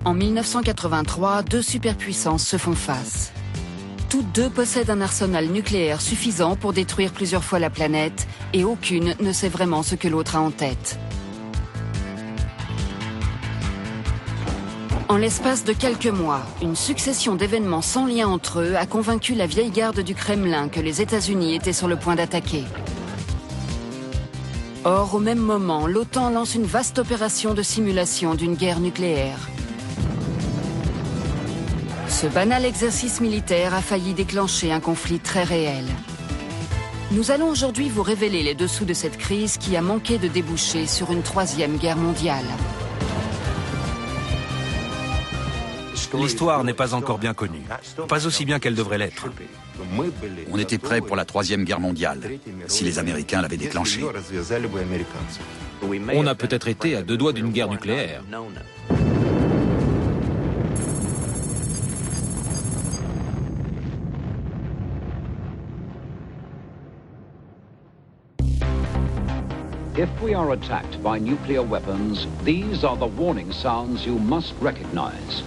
En 1983, deux superpuissances se font face. Toutes deux possèdent un arsenal nucléaire suffisant pour détruire plusieurs fois la planète et aucune ne sait vraiment ce que l'autre a en tête. En l'espace de quelques mois, une succession d'événements sans lien entre eux a convaincu la vieille garde du Kremlin que les États-Unis étaient sur le point d'attaquer. Or, au même moment, l'OTAN lance une vaste opération de simulation d'une guerre nucléaire. Ce banal exercice militaire a failli déclencher un conflit très réel. Nous allons aujourd'hui vous révéler les dessous de cette crise qui a manqué de déboucher sur une troisième guerre mondiale. L'histoire n'est pas encore bien connue, pas aussi bien qu'elle devrait l'être. On était prêt pour la troisième guerre mondiale, si les Américains l'avaient déclenchée. On a peut-être été à deux doigts d'une guerre nucléaire. If we are attacked by nuclear weapons, these are the warning sounds you must recognize.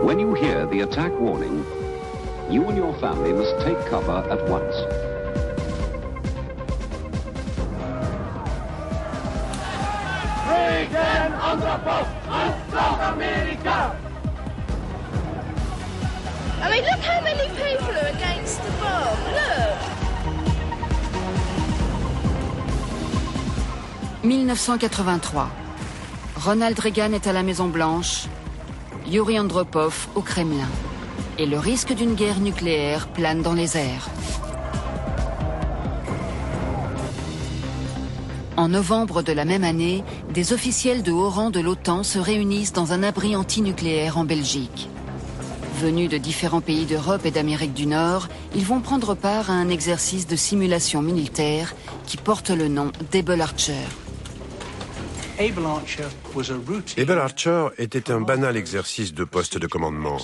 When you hear the attack warning, you and your family must take cover at once. Regen Andropov, South America! I mean, look how many people are against the bomb, look! 1983. Ronald Reagan est à la Maison-Blanche, Yuri Andropov au Kremlin. Et le risque d'une guerre nucléaire plane dans les airs. En novembre de la même année, des officiels de haut rang de l'OTAN se réunissent dans un abri antinucléaire en Belgique. Venus de différents pays d'Europe et d'Amérique du Nord, ils vont prendre part à un exercice de simulation militaire qui porte le nom d'Able Archer. Able Archer était un banal exercice de poste de commandement.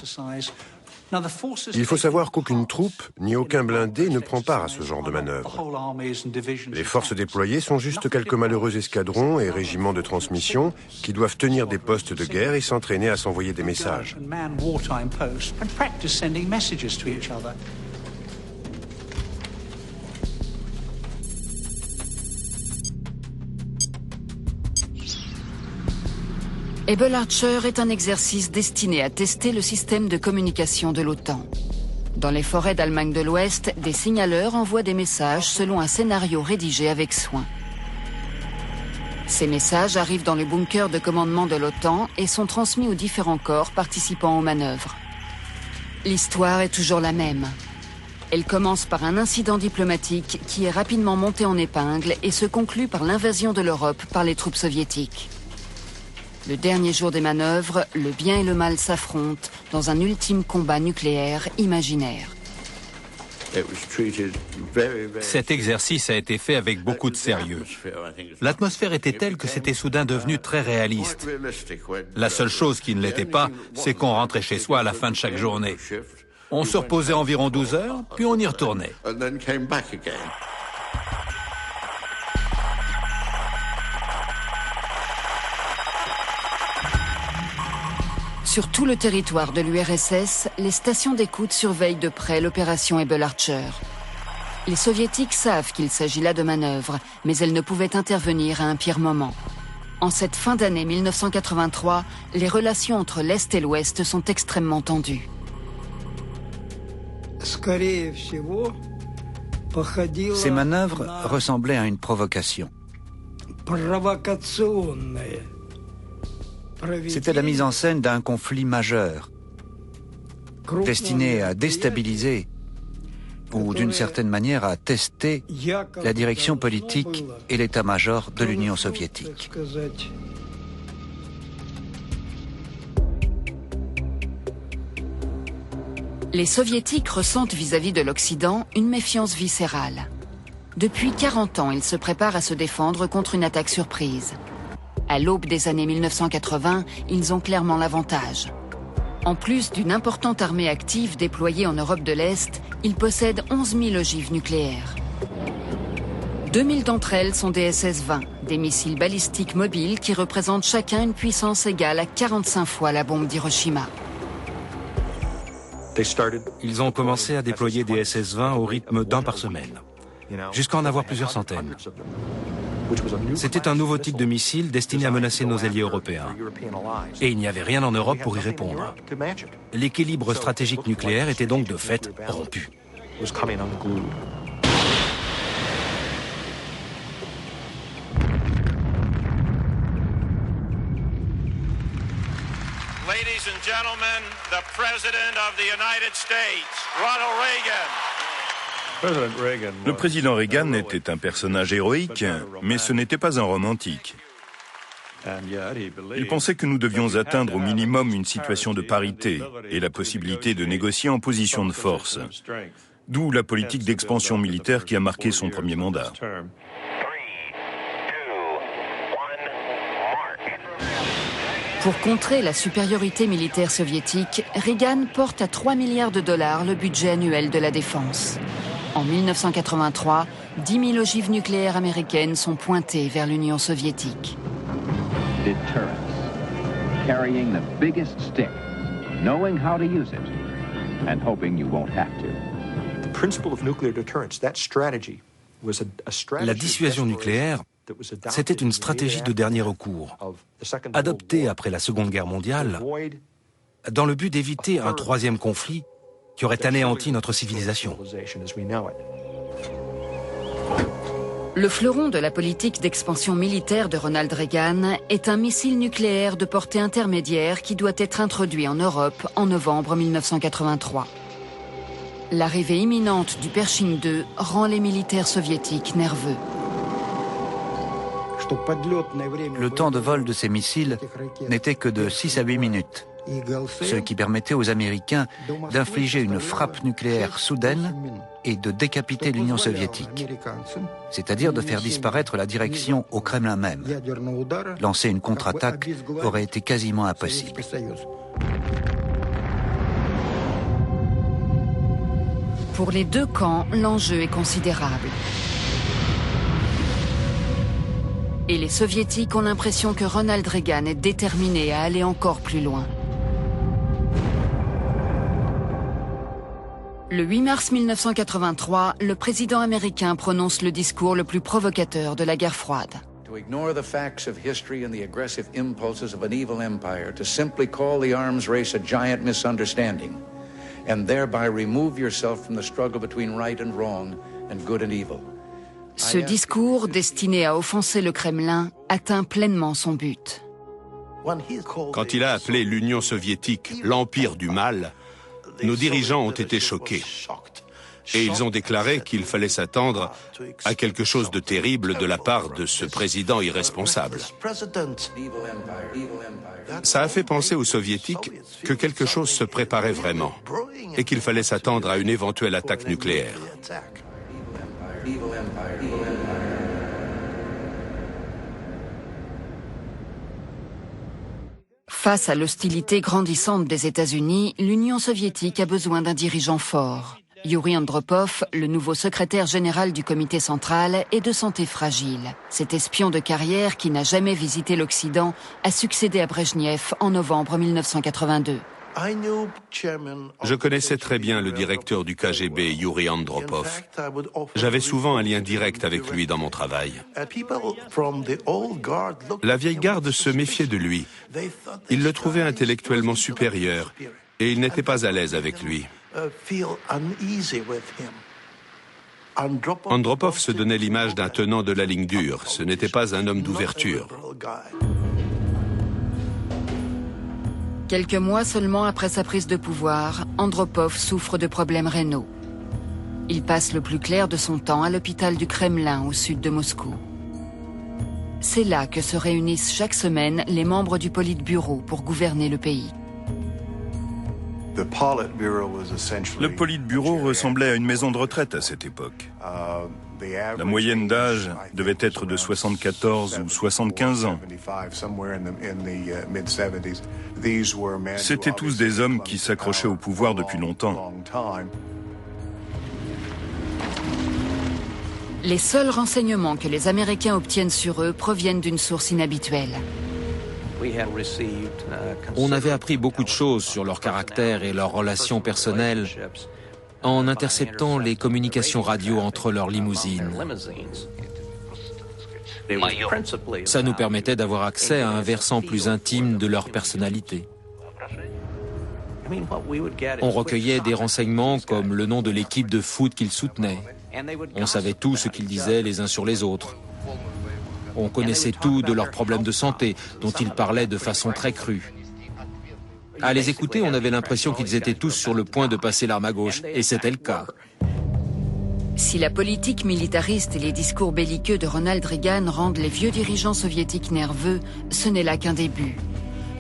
Il faut savoir qu'aucune troupe, ni aucun blindé ne prend part à ce genre de manœuvre. Les forces déployées sont juste quelques malheureux escadrons et régiments de transmission qui doivent tenir des postes de guerre et s'entraîner à s'envoyer des messages. Able Archer est un exercice destiné à tester le système de communication de l'OTAN. Dans les forêts d'Allemagne de l'Ouest, des signaleurs envoient des messages selon un scénario rédigé avec soin. Ces messages arrivent dans le bunker de commandement de l'OTAN et sont transmis aux différents corps participant aux manœuvres. L'histoire est toujours la même. Elle commence par un incident diplomatique qui est rapidement monté en épingle et se conclut par l'invasion de l'Europe par les troupes soviétiques. Le dernier jour des manœuvres, le bien et le mal s'affrontent dans un ultime combat nucléaire imaginaire. Cet exercice a été fait avec beaucoup de sérieux. L'atmosphère était telle que c'était soudain devenu très réaliste. La seule chose qui ne l'était pas, c'est qu'on rentrait chez soi à la fin de chaque journée. On se reposait environ 12 heures, puis on y retournait. Sur tout le territoire de l'URSS, les stations d'écoute surveillent de près l'opération Able Archer. Les soviétiques savent qu'il s'agit là de manœuvres, mais elles ne pouvaient intervenir à un pire moment. En cette fin d'année 1983, les relations entre l'Est et l'Ouest sont extrêmement tendues. Ces manœuvres ressemblaient à une provocation. C'était la mise en scène d'un conflit majeur, destiné à déstabiliser ou d'une certaine manière à tester la direction politique et l'état-major de l'Union soviétique. Les soviétiques ressentent vis-à-vis de l'Occident une méfiance viscérale. Depuis 40 ans, ils se préparent à se défendre contre une attaque surprise. À l'aube des années 1980, ils ont clairement l'avantage. En plus d'une importante armée active déployée en Europe de l'Est, ils possèdent 11 000 ogives nucléaires. 2000 d'entre elles sont des SS-20, des missiles balistiques mobiles qui représentent chacun une puissance égale à 45 fois la bombe d'Hiroshima. Ils ont commencé à déployer des SS-20 au rythme d'un par semaine, jusqu'à en avoir plusieurs centaines. C'était un nouveau type de missile destiné à menacer nos alliés européens. Et il n'y avait rien en Europe pour y répondre. L'équilibre stratégique nucléaire était donc de fait rompu. Ladies and gentlemen, the President of the United States, Ronald Reagan. Le président Reagan était un personnage héroïque, mais ce n'était pas un romantique. Il pensait que nous devions atteindre au minimum une situation de parité et la possibilité de négocier en position de force. D'où la politique d'expansion militaire qui a marqué son premier mandat. Pour contrer la supériorité militaire soviétique, Reagan porte à 3 milliards de dollars le budget annuel de la défense. En 1983, 10 000 ogives nucléaires américaines sont pointées vers l'Union soviétique. Deterrence. Carrying the biggest stick, knowing how to use it, and hoping you won't have to. The principle of nuclear deterrence, that strategy was a strategy. La dissuasion nucléaire, c'était une stratégie de dernier recours, adoptée après la Seconde Guerre mondiale, dans le but d'éviter un troisième conflit qui aurait anéanti notre civilisation. Le fleuron de la politique d'expansion militaire de Ronald Reagan est un missile nucléaire de portée intermédiaire qui doit être introduit en Europe en novembre 1983. L'arrivée imminente du Pershing II rend les militaires soviétiques nerveux. Le temps de vol de ces missiles n'était que de 6 à 8 minutes, ce qui permettait aux Américains d'infliger une frappe nucléaire soudaine et de décapiter l'Union soviétique, c'est-à-dire de faire disparaître la direction au Kremlin même. Lancer une contre-attaque aurait été quasiment impossible. Pour les deux camps, l'enjeu est considérable. Et les soviétiques ont l'impression que Ronald Reagan est déterminé à aller encore plus loin. Le 8 mars 1983, le président américain prononce le discours le plus provocateur de la guerre froide. To ignore the facts of history and the aggressive impulses of an evil empire, to simply call the arms race a giant misunderstanding, and thereby remove yourself from the struggle between right and wrong and good and evil. Ce discours, destiné à offenser le Kremlin, atteint pleinement son but. Quand il a appelé l'Union soviétique l'Empire du mal, nos dirigeants ont été choqués. Et ils ont déclaré qu'il fallait s'attendre à quelque chose de terrible de la part de ce président irresponsable. Ça a fait penser aux soviétiques que quelque chose se préparait vraiment et qu'il fallait s'attendre à une éventuelle attaque nucléaire. Face à l'hostilité grandissante des États-Unis, l'Union soviétique a besoin d'un dirigeant fort. Yuri Andropov, le nouveau secrétaire général du comité central, est de santé fragile. Cet espion de carrière qui n'a jamais visité l'Occident a succédé à Brejnev en novembre 1982. Je connaissais très bien le directeur du KGB, Yuri Andropov. J'avais souvent un lien direct avec lui dans mon travail. La vieille garde se méfiait de lui. Il le trouvait intellectuellement supérieur et il n'était pas à l'aise avec lui. Andropov se donnait l'image d'un tenant de la ligne dure. Ce n'était pas un homme d'ouverture. Quelques mois seulement après sa prise de pouvoir, Andropov souffre de problèmes rénaux. Il passe le plus clair de son temps à l'hôpital du Kremlin, au sud de Moscou. C'est là que se réunissent chaque semaine les membres du Politburo pour gouverner le pays. Le Politburo ressemblait à une maison de retraite à cette époque. La moyenne d'âge devait être de 74 ou 75 ans. C'étaient tous des hommes qui s'accrochaient au pouvoir depuis longtemps. Les seuls renseignements que les Américains obtiennent sur eux proviennent d'une source inhabituelle. On avait appris beaucoup de choses sur leur caractère et leurs relations personnelles en interceptant les communications radio entre leurs limousines. Ça nous permettait d'avoir accès à un versant plus intime de leur personnalité. On recueillait des renseignements comme le nom de l'équipe de foot qu'ils soutenaient. On savait tout ce qu'ils disaient les uns sur les autres. On connaissait tout de leurs problèmes de santé, dont ils parlaient de façon très crue. À les écouter, on avait l'impression qu'ils étaient tous sur le point de passer l'arme à gauche, et c'était le cas. Si la politique militariste et les discours belliqueux de Ronald Reagan rendent les vieux dirigeants soviétiques nerveux, ce n'est là qu'un début.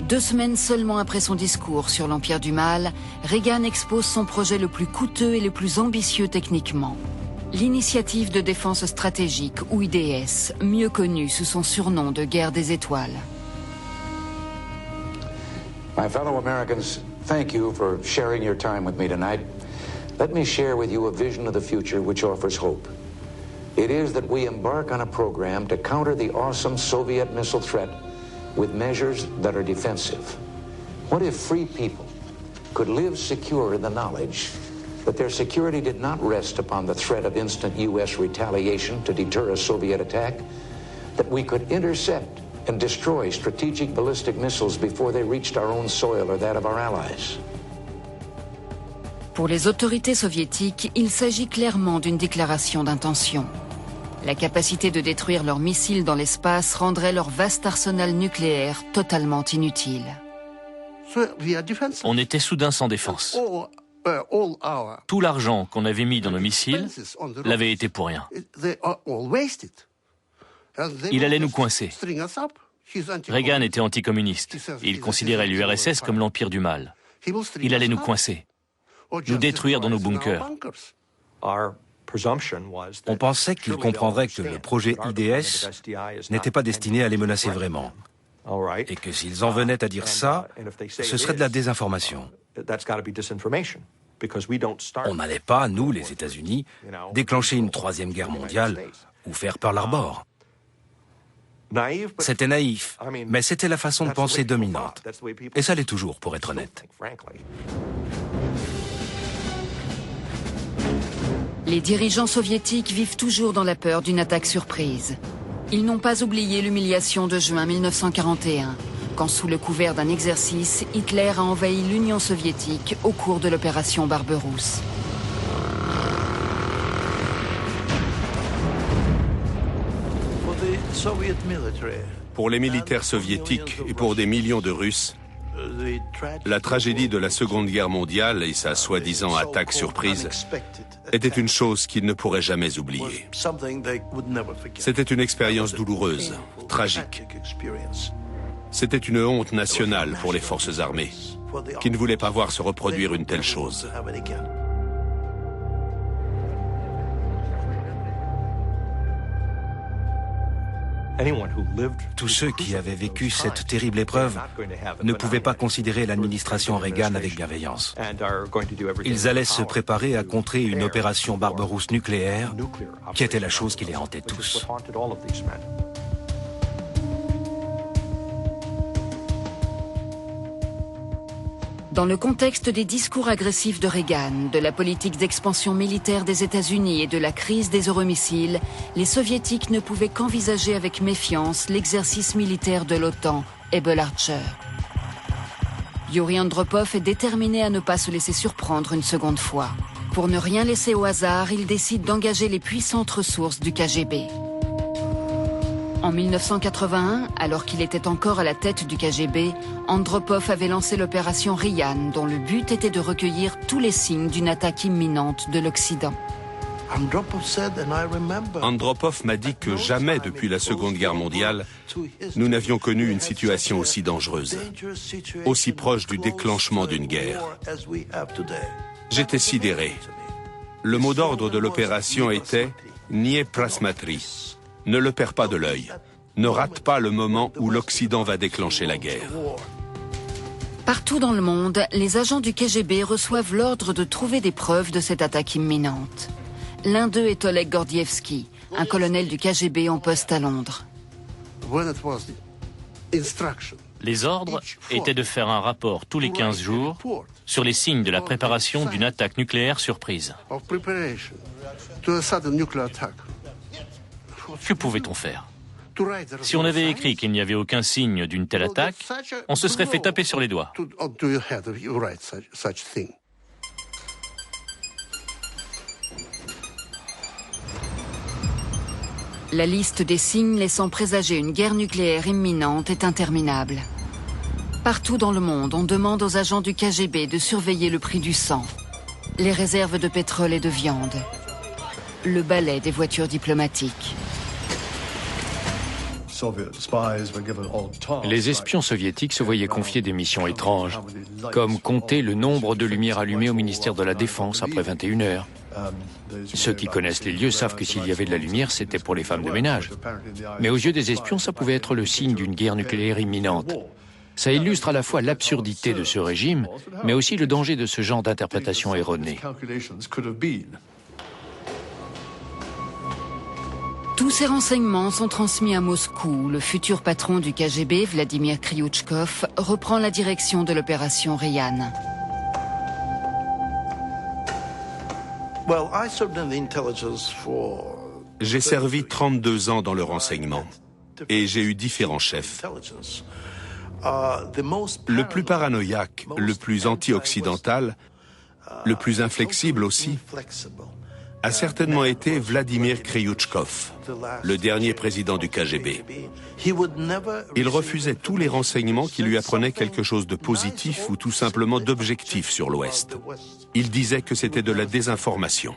2 semaines seulement après son discours sur l'Empire du Mal, Reagan expose son projet le plus coûteux et le plus ambitieux techniquement. L'initiative de défense stratégique, ou IDS, mieux connue sous son surnom de guerre des étoiles. My fellow Americans, thank you for sharing your time with me tonight. Let me share with you a vision of the future which offers hope. It is that we embark on a program to counter the awesome Soviet missile threat with measures that are defensive. What if free people could live secure in the knowledge that their security did not rest upon the threat of instant U.S. retaliation to deter a Soviet attack, that we could intercept and destroy strategic ballistic missiles before they reached our own soil or that of our allies. Pour les autorités soviétiques, il s'agit clairement d'une déclaration d'intention. La capacité de détruire leurs missiles dans l'espace rendrait leur vaste arsenal nucléaire totalement inutile. On était soudain sans défense. Tout l'argent qu'on avait mis dans nos missiles l'avait été pour rien. Il allait nous coincer. Reagan était anticommuniste. Il considérait l'URSS comme l'empire du mal. Il allait nous coincer, nous détruire dans nos bunkers. On pensait qu'ils comprendraient que le projet IDS n'était pas destiné à les menacer vraiment. Et que s'ils en venaient à dire ça, ce serait de la désinformation. On n'allait pas, nous, les États-Unis, déclencher une 3e guerre mondiale ou faire Pearl Harbor. C'était naïf, mais c'était la façon de penser dominante. Et ça l'est toujours, pour être honnête. Les dirigeants soviétiques vivent toujours dans la peur d'une attaque surprise. Ils n'ont pas oublié l'humiliation de juin 1941, quand sous le couvert d'un exercice, Hitler a envahi l'Union soviétique au cours de l'opération Barberousse. Pour les militaires soviétiques et pour des millions de Russes, la tragédie de la Seconde Guerre mondiale et sa soi-disant attaque surprise était une chose qu'ils ne pourraient jamais oublier. C'était une expérience douloureuse, tragique. C'était une honte nationale pour les forces armées, qui ne voulaient pas voir se reproduire une telle chose. Tous ceux qui avaient vécu cette terrible épreuve ne pouvaient pas considérer l'administration Reagan avec bienveillance. Ils allaient se préparer à contrer une opération Barberousse nucléaire, qui était la chose qui les hantait tous. Dans le contexte des discours agressifs de Reagan, de la politique d'expansion militaire des États-Unis et de la crise des euromissiles, les Soviétiques ne pouvaient qu'envisager avec méfiance l'exercice militaire de l'OTAN, Able Archer. Yuri Andropov est déterminé à ne pas se laisser surprendre une seconde fois. Pour ne rien laisser au hasard, il décide d'engager les puissantes ressources du KGB. En 1981, alors qu'il était encore à la tête du KGB, Andropov avait lancé l'opération Ryan, dont le but était de recueillir tous les signes d'une attaque imminente de l'Occident. Andropov m'a dit que jamais depuis la Seconde Guerre mondiale, nous n'avions connu une situation aussi dangereuse, aussi proche du déclenchement d'une guerre. J'étais sidéré. Le mot d'ordre de l'opération était « Nie prasmatri ». Ne le perds pas de l'œil. Ne rate pas le moment où l'Occident va déclencher la guerre. Partout dans le monde, les agents du KGB reçoivent l'ordre de trouver des preuves de cette attaque imminente. L'un d'eux est Oleg Gordievsky, un colonel du KGB en poste à Londres. Les ordres étaient de faire un rapport tous les 15 jours sur les signes de la préparation d'une attaque nucléaire surprise. Que pouvait-on faire? Si on avait écrit qu'il n'y avait aucun signe d'une telle attaque, on se serait fait taper sur les doigts. La liste des signes laissant présager une guerre nucléaire imminente est interminable. Partout dans le monde, on demande aux agents du KGB de surveiller le prix du sang, les réserves de pétrole et de viande, le balai des voitures diplomatiques. Les espions soviétiques se voyaient confier des missions étranges, comme compter le nombre de lumières allumées au ministère de la Défense après 21 heures. Ceux qui connaissent les lieux savent que s'il y avait de la lumière, c'était pour les femmes de ménage. Mais aux yeux des espions, ça pouvait être le signe d'une guerre nucléaire imminente. Ça illustre à la fois l'absurdité de ce régime, mais aussi le danger de ce genre d'interprétation erronée. Tous ces renseignements sont transmis à Moscou. Le futur patron du KGB, Vladimir Kryuchkov, reprend la direction de l'opération Ryan. J'ai servi 32 ans dans le renseignement et j'ai eu différents chefs. Le plus paranoïaque, le plus anti-occidental, le plus inflexible aussi, a certainement été Vladimir Kryuchkov, le dernier président du KGB. Il refusait tous les renseignements qui lui apprenaient quelque chose de positif ou tout simplement d'objectif sur l'Ouest. Il disait que c'était de la désinformation.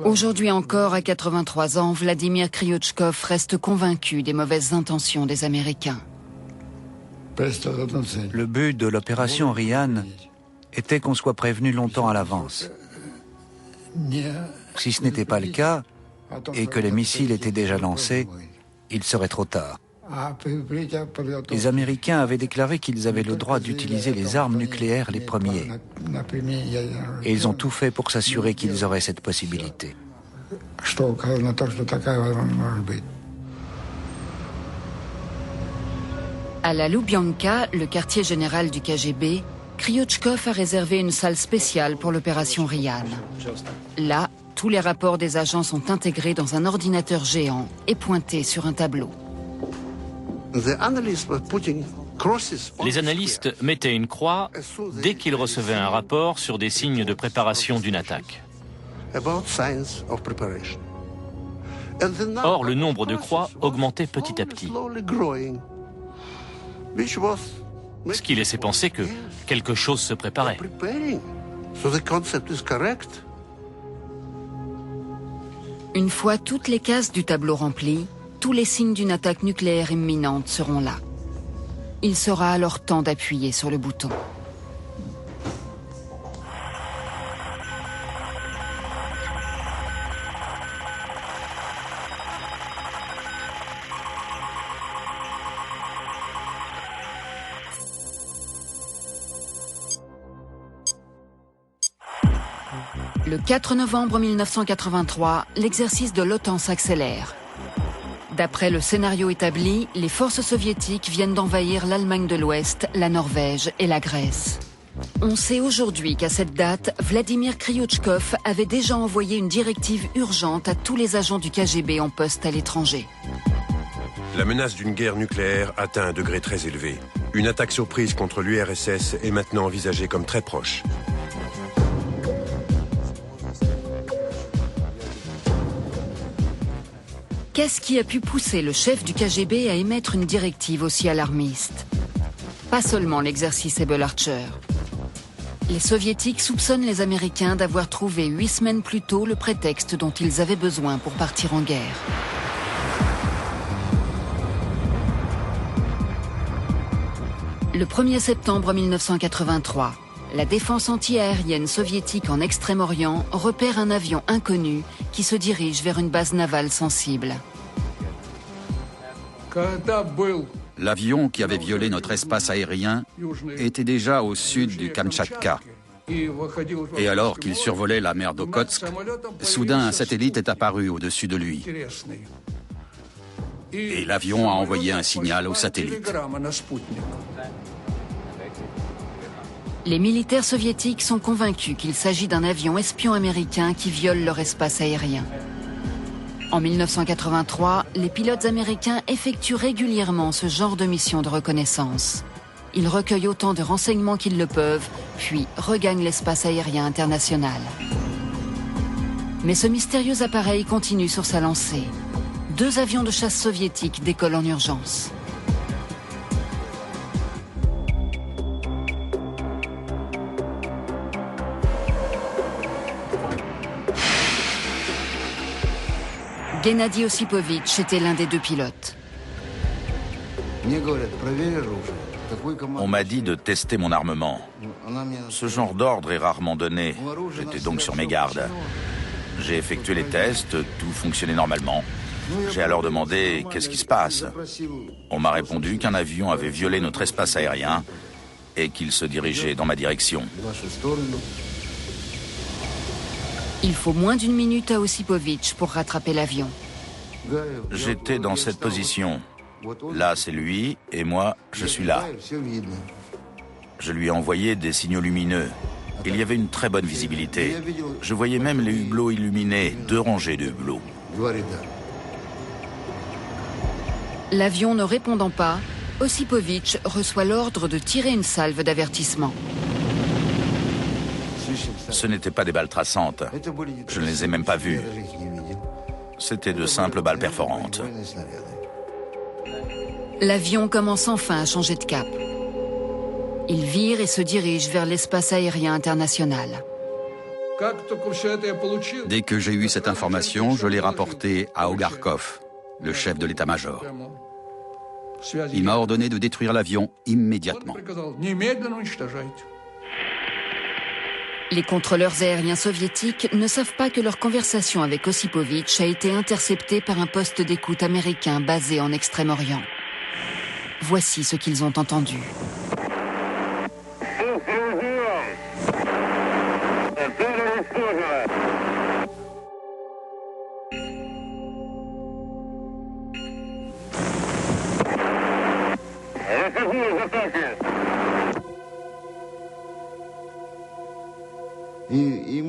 Aujourd'hui encore, à 83 ans, Vladimir Kryuchkov reste convaincu des mauvaises intentions des Américains. Le but de l'opération Ryan était qu'on soit prévenu longtemps à l'avance. Si ce n'était pas le cas, et que les missiles étaient déjà lancés, il serait trop tard. Les Américains avaient déclaré qu'ils avaient le droit d'utiliser les armes nucléaires les premiers. Et ils ont tout fait pour s'assurer qu'ils auraient cette possibilité. À la Loubianka, le quartier général du KGB, Kryuchkov a réservé une salle spéciale pour l'opération Ryan. Là, tous les rapports des agents sont intégrés dans un ordinateur géant et pointés sur un tableau. Les analystes mettaient une croix dès qu'ils recevaient un rapport sur des signes de préparation d'une attaque. Or, le nombre de croix augmentait petit à petit, ce qui laissait penser que quelque chose se préparait. Une fois toutes les cases du tableau remplies, tous les signes d'une attaque nucléaire imminente seront là. Il sera alors temps d'appuyer sur le bouton. Le 4 novembre 1983, l'exercice de l'OTAN s'accélère. D'après le scénario établi, les forces soviétiques viennent d'envahir l'Allemagne de l'Ouest, la Norvège et la Grèce. On sait aujourd'hui qu'à cette date, Vladimir Kryuchkov avait déjà envoyé une directive urgente à tous les agents du KGB en poste à l'étranger. La menace d'une guerre nucléaire atteint un degré très élevé. Une attaque surprise contre l'URSS est maintenant envisagée comme très proche. Qu'est-ce qui a pu pousser le chef du KGB à émettre une directive aussi alarmiste? Pas seulement l'exercice Able Archer. Les Soviétiques soupçonnent les Américains d'avoir trouvé 8 semaines plus tôt le prétexte dont ils avaient besoin pour partir en guerre. Le 1er septembre 1983, la défense anti-aérienne soviétique en Extrême-Orient repère un avion inconnu qui se dirige vers une base navale sensible. L'avion qui avait violé notre espace aérien était déjà au sud du Kamtchatka. Et alors qu'il survolait la mer d'Okhotsk, soudain un satellite est apparu au-dessus de lui. Et l'avion a envoyé un signal au satellite. Les militaires soviétiques sont convaincus qu'il s'agit d'un avion espion américain qui viole leur espace aérien. En 1983, les pilotes américains effectuent régulièrement ce genre de mission de reconnaissance. Ils recueillent autant de renseignements qu'ils le peuvent, puis regagnent l'espace aérien international. Mais ce mystérieux appareil continue sur sa lancée. 2 avions de chasse soviétiques décollent en urgence. Gennady Osipovitch était l'un des 2 pilotes. On m'a dit de tester mon armement. Ce genre d'ordre est rarement donné. J'étais donc sur mes gardes. J'ai effectué les tests, tout fonctionnait normalement. J'ai alors demandé « Qu'est-ce qui se passe ?» On m'a répondu qu'un avion avait violé notre espace aérien et qu'il se dirigeait dans ma direction. Il faut moins d'1 minute à Osipovitch pour rattraper l'avion. J'étais dans cette position. Là, c'est lui, et moi, je suis là. Je lui ai envoyé des signaux lumineux. Il y avait une très bonne visibilité. Je voyais même les hublots illuminés, 2 rangées de hublots. L'avion ne répondant pas, Osipovitch reçoit l'ordre de tirer une salve d'avertissement. Ce n'étaient pas des balles traçantes. Je ne les ai même pas vues. C'était de simples balles perforantes. L'avion commence enfin à changer de cap. Il vire et se dirige vers l'espace aérien international. Dès que j'ai eu cette information, je l'ai rapportée à Ogarkov, le chef de l'état-major. Il m'a ordonné de détruire l'avion immédiatement. Les contrôleurs aériens soviétiques ne savent pas que leur conversation avec Osipovitch a été interceptée par un poste d'écoute américain basé en Extrême-Orient. Voici ce qu'ils ont entendu.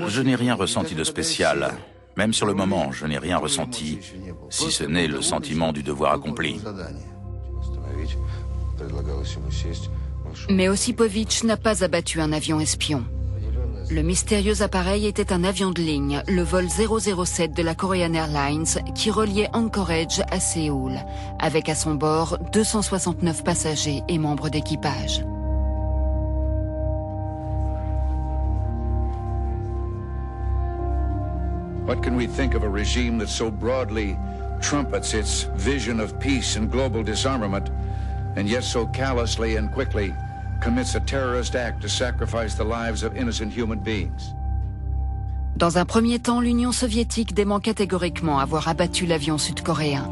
Je n'ai rien ressenti de spécial. Même sur le moment, je n'ai rien ressenti, si ce n'est le sentiment du devoir accompli. Mais Osipovitch n'a pas abattu un avion espion. Le mystérieux appareil était un avion de ligne, le vol 007 de la Korean Airlines, qui reliait Anchorage à Séoul, avec à son bord 269 passagers et membres d'équipage. What can we think of a regime that so broadly trumpets its vision of peace and global disarmament, and yet so callously and quickly commits a terrorist act to sacrifice the lives of innocent human beings? Dans un premier temps, l'Union soviétique dément catégoriquement avoir abattu l'avion sud-coréen.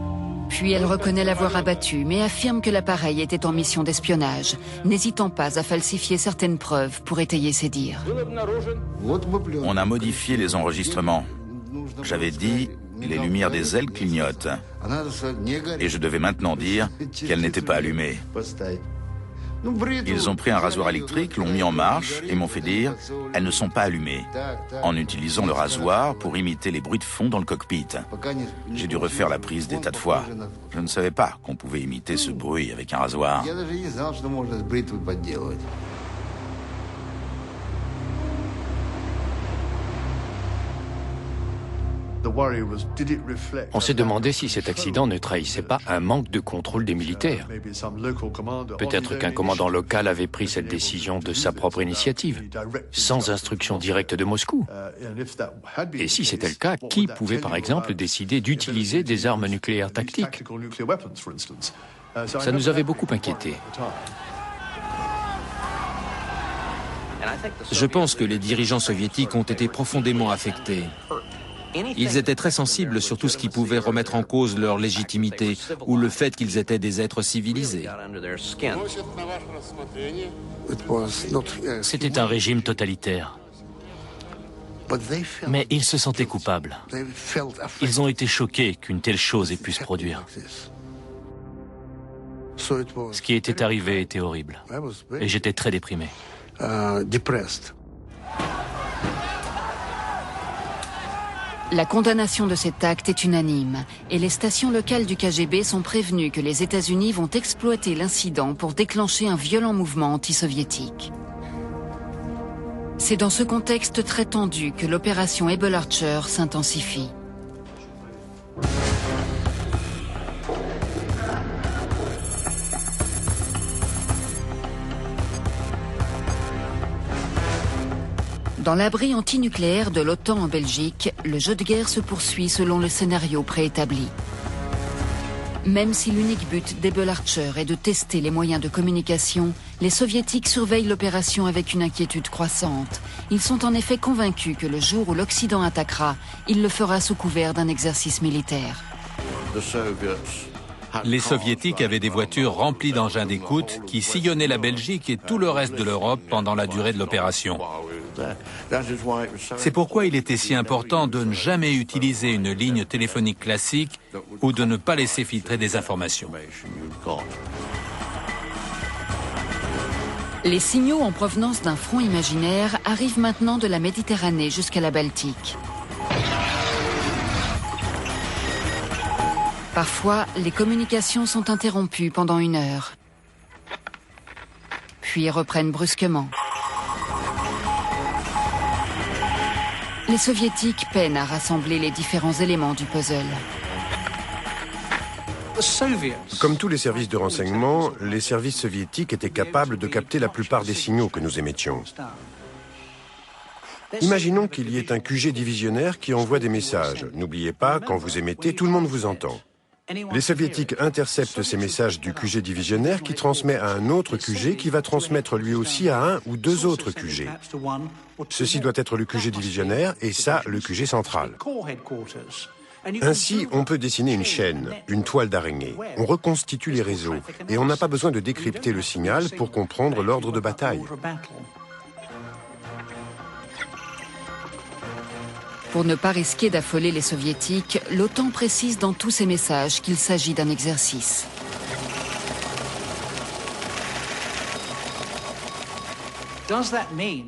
Puis elle reconnaît l'avoir abattu, mais affirme que l'appareil était en mission d'espionnage, n'hésitant pas à falsifier certaines preuves pour étayer ses dires. On a modifié les enregistrements. J'avais dit, les lumières des ailes clignotent. Et je devais maintenant dire qu'elles n'étaient pas allumées. Ils ont pris un rasoir électrique, l'ont mis en marche et m'ont fait dire « elles ne sont pas allumées », en utilisant le rasoir pour imiter les bruits de fond dans le cockpit. J'ai dû refaire la prise des tas de fois. Je ne savais pas qu'on pouvait imiter ce bruit avec un rasoir. On s'est demandé si cet accident ne trahissait pas un manque de contrôle des militaires. Peut-être qu'un commandant local avait pris cette décision de sa propre initiative, sans instruction directe de Moscou. Et si c'était le cas, qui pouvait par exemple décider d'utiliser des armes nucléaires tactiques? Ça nous avait beaucoup inquiétés. Je pense que les dirigeants soviétiques ont été profondément affectés. Ils étaient très sensibles sur tout ce qui pouvait remettre en cause leur légitimité ou le fait qu'ils étaient des êtres civilisés. C'était un régime totalitaire. Mais ils se sentaient coupables. Ils ont été choqués qu'une telle chose ait pu se produire. Ce qui était arrivé était horrible. Et j'étais très déprimé. La condamnation de cet acte est unanime et les stations locales du KGB sont prévenues que les États-Unis vont exploiter l'incident pour déclencher un violent mouvement anti-soviétique. C'est dans ce contexte très tendu que l'opération Able Archer s'intensifie. Dans l'abri antinucléaire de l'OTAN en Belgique, le jeu de guerre se poursuit selon le scénario préétabli. Même si l'unique but d'Able Archer est de tester les moyens de communication, les soviétiques surveillent l'opération avec une inquiétude croissante. Ils sont en effet convaincus que le jour où l'Occident attaquera, il le fera sous couvert d'un exercice militaire. Les soviétiques avaient des voitures remplies d'engins d'écoute qui sillonnaient la Belgique et tout le reste de l'Europe pendant la durée de l'opération. C'est pourquoi il était si important de ne jamais utiliser une ligne téléphonique classique ou de ne pas laisser filtrer des informations. Les signaux en provenance d'un front imaginaire arrivent maintenant de la Méditerranée jusqu'à la Baltique. Parfois, les communications sont interrompues pendant 1 heure, puis reprennent brusquement. Les soviétiques peinent à rassembler les différents éléments du puzzle. Comme tous les services de renseignement, les services soviétiques étaient capables de capter la plupart des signaux que nous émettions. Imaginons qu'il y ait un QG divisionnaire qui envoie des messages. N'oubliez pas, quand vous émettez, tout le monde vous entend. Les soviétiques interceptent ces messages du QG divisionnaire qui transmet à un autre QG qui va transmettre lui aussi à 1 ou 2 autres QG. Ceci doit être le QG divisionnaire et ça, le QG central. Ainsi, on peut dessiner une chaîne, une toile d'araignée. On reconstitue les réseaux et on n'a pas besoin de décrypter le signal pour comprendre l'ordre de bataille. Pour ne pas risquer d'affoler les soviétiques, l'OTAN précise dans tous ses messages qu'il s'agit d'un exercice.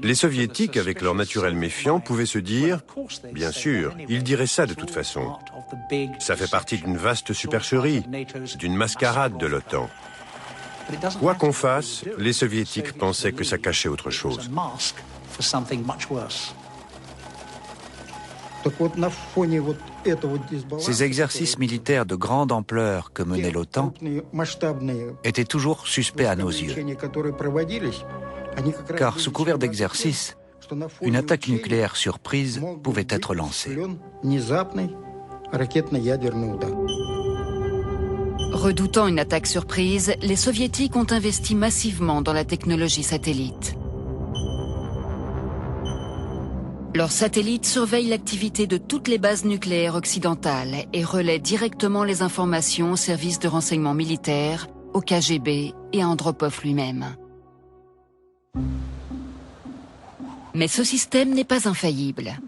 Les soviétiques, avec leur naturel méfiant, pouvaient se dire « Bien sûr, ils diraient ça de toute façon. Ça fait partie d'une vaste supercherie, d'une mascarade de l'OTAN. » Quoi qu'on fasse, les soviétiques pensaient que ça cachait autre chose. Ces exercices militaires de grande ampleur que menait l'OTAN étaient toujours suspects à nos yeux. Car sous couvert d'exercice, une attaque nucléaire surprise pouvait être lancée. Redoutant une attaque surprise, les soviétiques ont investi massivement dans la technologie satellite. Leurs satellites surveillent l'activité de toutes les bases nucléaires occidentales et relaient directement les informations aux services de renseignement militaire, au KGB et à Andropov lui-même. Mais ce système n'est pas infaillible.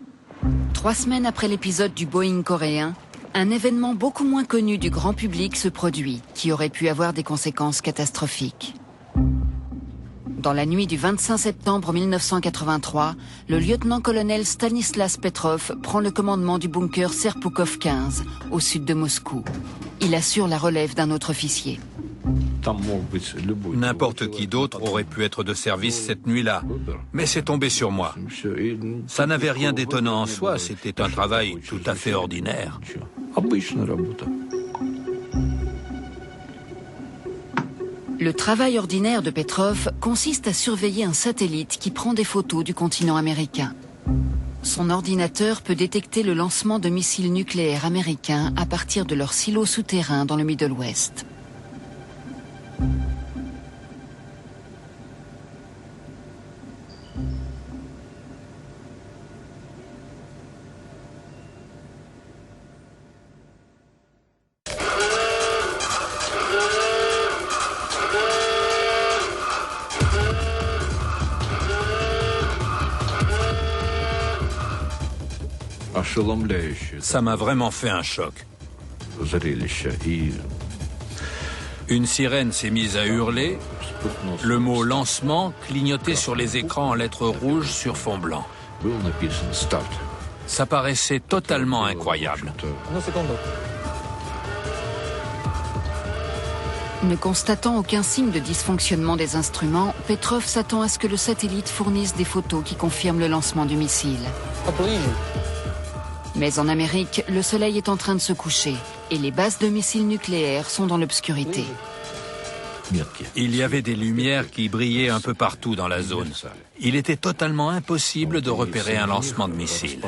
3 semaines après l'épisode du Boeing coréen, un événement beaucoup moins connu du grand public se produit, qui aurait pu avoir des conséquences catastrophiques. Dans la nuit du 25 septembre 1983, le lieutenant-colonel Stanislas Petrov prend le commandement du bunker Serpukhov 15, au sud de Moscou. Il assure la relève d'un autre officier. N'importe qui d'autre aurait pu être de service cette nuit-là, mais c'est tombé sur moi. Ça n'avait rien d'étonnant en soi, c'était un travail tout à fait ordinaire. Le travail ordinaire de Petrov consiste à surveiller un satellite qui prend des photos du continent américain. Son ordinateur peut détecter le lancement de missiles nucléaires américains à partir de leurs silos souterrains dans le Middle West. Ça m'a vraiment fait un choc. Une sirène s'est mise à hurler. Le mot lancement clignotait sur les écrans en lettres rouges sur fond blanc. Ça paraissait totalement incroyable. Ne constatant aucun signe de dysfonctionnement des instruments, Petrov s'attend à ce que le satellite fournisse des photos qui confirment le lancement du missile. Mais en Amérique, le soleil est en train de se coucher et les bases de missiles nucléaires sont dans l'obscurité. Il y avait des lumières qui brillaient un peu partout dans la zone. Il était totalement impossible de repérer un lancement de missile.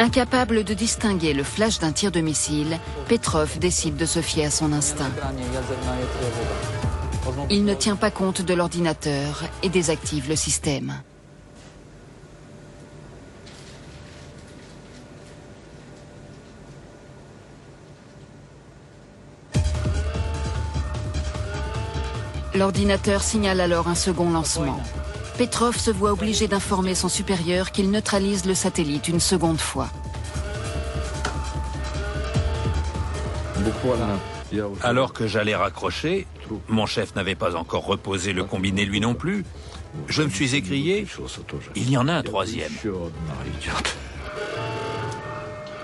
Incapable de distinguer le flash d'un tir de missile, Petrov décide de se fier à son instinct. Il ne tient pas compte de l'ordinateur et désactive le système. L'ordinateur signale alors un second lancement. Petrov se voit obligé d'informer son supérieur qu'il neutralise le satellite une seconde fois. Alors que j'allais raccrocher, mon chef n'avait pas encore reposé le combiné lui non plus, je me suis écrié « Il y en a un troisième ».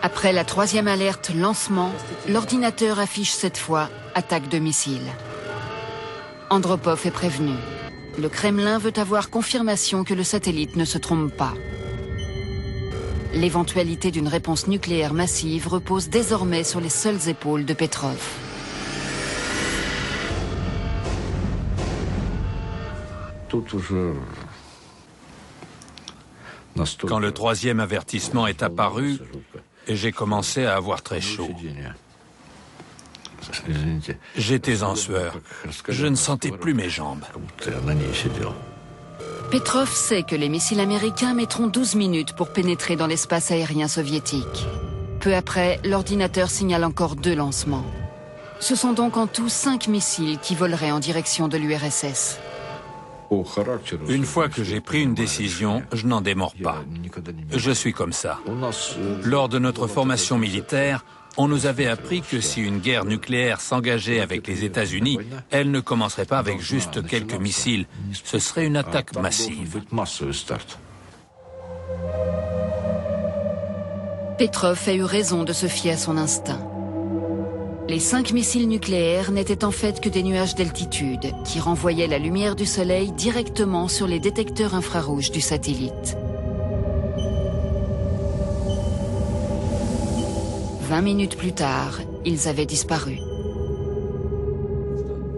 Après la troisième alerte lancement, l'ordinateur affiche cette fois « Attaque de missile ». Andropov est prévenu. Le Kremlin veut avoir confirmation que le satellite ne se trompe pas. L'éventualité d'une réponse nucléaire massive repose désormais sur les seules épaules de Petrov. Quand le troisième avertissement est apparu, j'ai commencé à avoir très chaud. J'étais en sueur. Je ne sentais plus mes jambes. Petrov sait que les missiles américains mettront 12 minutes pour pénétrer dans l'espace aérien soviétique. Peu après, l'ordinateur signale encore 2 lancements. Ce sont donc en tout 5 missiles qui voleraient en direction de l'URSS. Une fois que j'ai pris une décision, je n'en démords pas. Je suis comme ça. Lors de notre formation militaire, on nous avait appris que si une guerre nucléaire s'engageait avec les États-Unis, elle ne commencerait pas avec juste quelques missiles. Ce serait une attaque massive. Petrov a eu raison de se fier à son instinct. Les 5 missiles nucléaires n'étaient en fait que des nuages d'altitude qui renvoyaient la lumière du soleil directement sur les détecteurs infrarouges du satellite. 20 minutes plus tard, ils avaient disparu.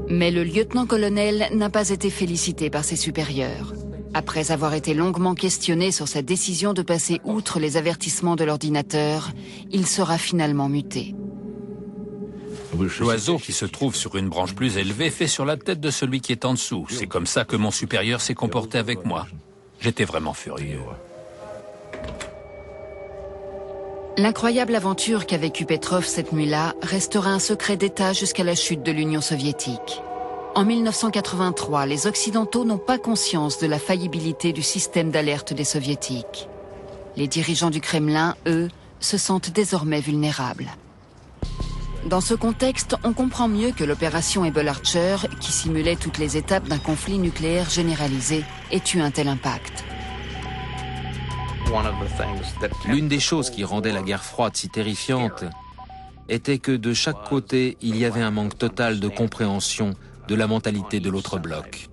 Mais le lieutenant-colonel n'a pas été félicité par ses supérieurs. Après avoir été longuement questionné sur sa décision de passer outre les avertissements de l'ordinateur, il sera finalement muté. L'oiseau qui se trouve sur une branche plus élevée fait sur la tête de celui qui est en dessous. C'est comme ça que mon supérieur s'est comporté avec moi. J'étais vraiment furieux. L'incroyable aventure qu'a vécue Petrov cette nuit-là restera un secret d'État jusqu'à la chute de l'Union soviétique. En 1983, les Occidentaux n'ont pas conscience de la faillibilité du système d'alerte des Soviétiques. Les dirigeants du Kremlin, eux, se sentent désormais vulnérables. Dans ce contexte, on comprend mieux que l'opération Able Archer, qui simulait toutes les étapes d'un conflit nucléaire généralisé, ait eu un tel impact. L'une des choses qui rendait la guerre froide si terrifiante était que de chaque côté, il y avait un manque total de compréhension de la mentalité de l'autre bloc.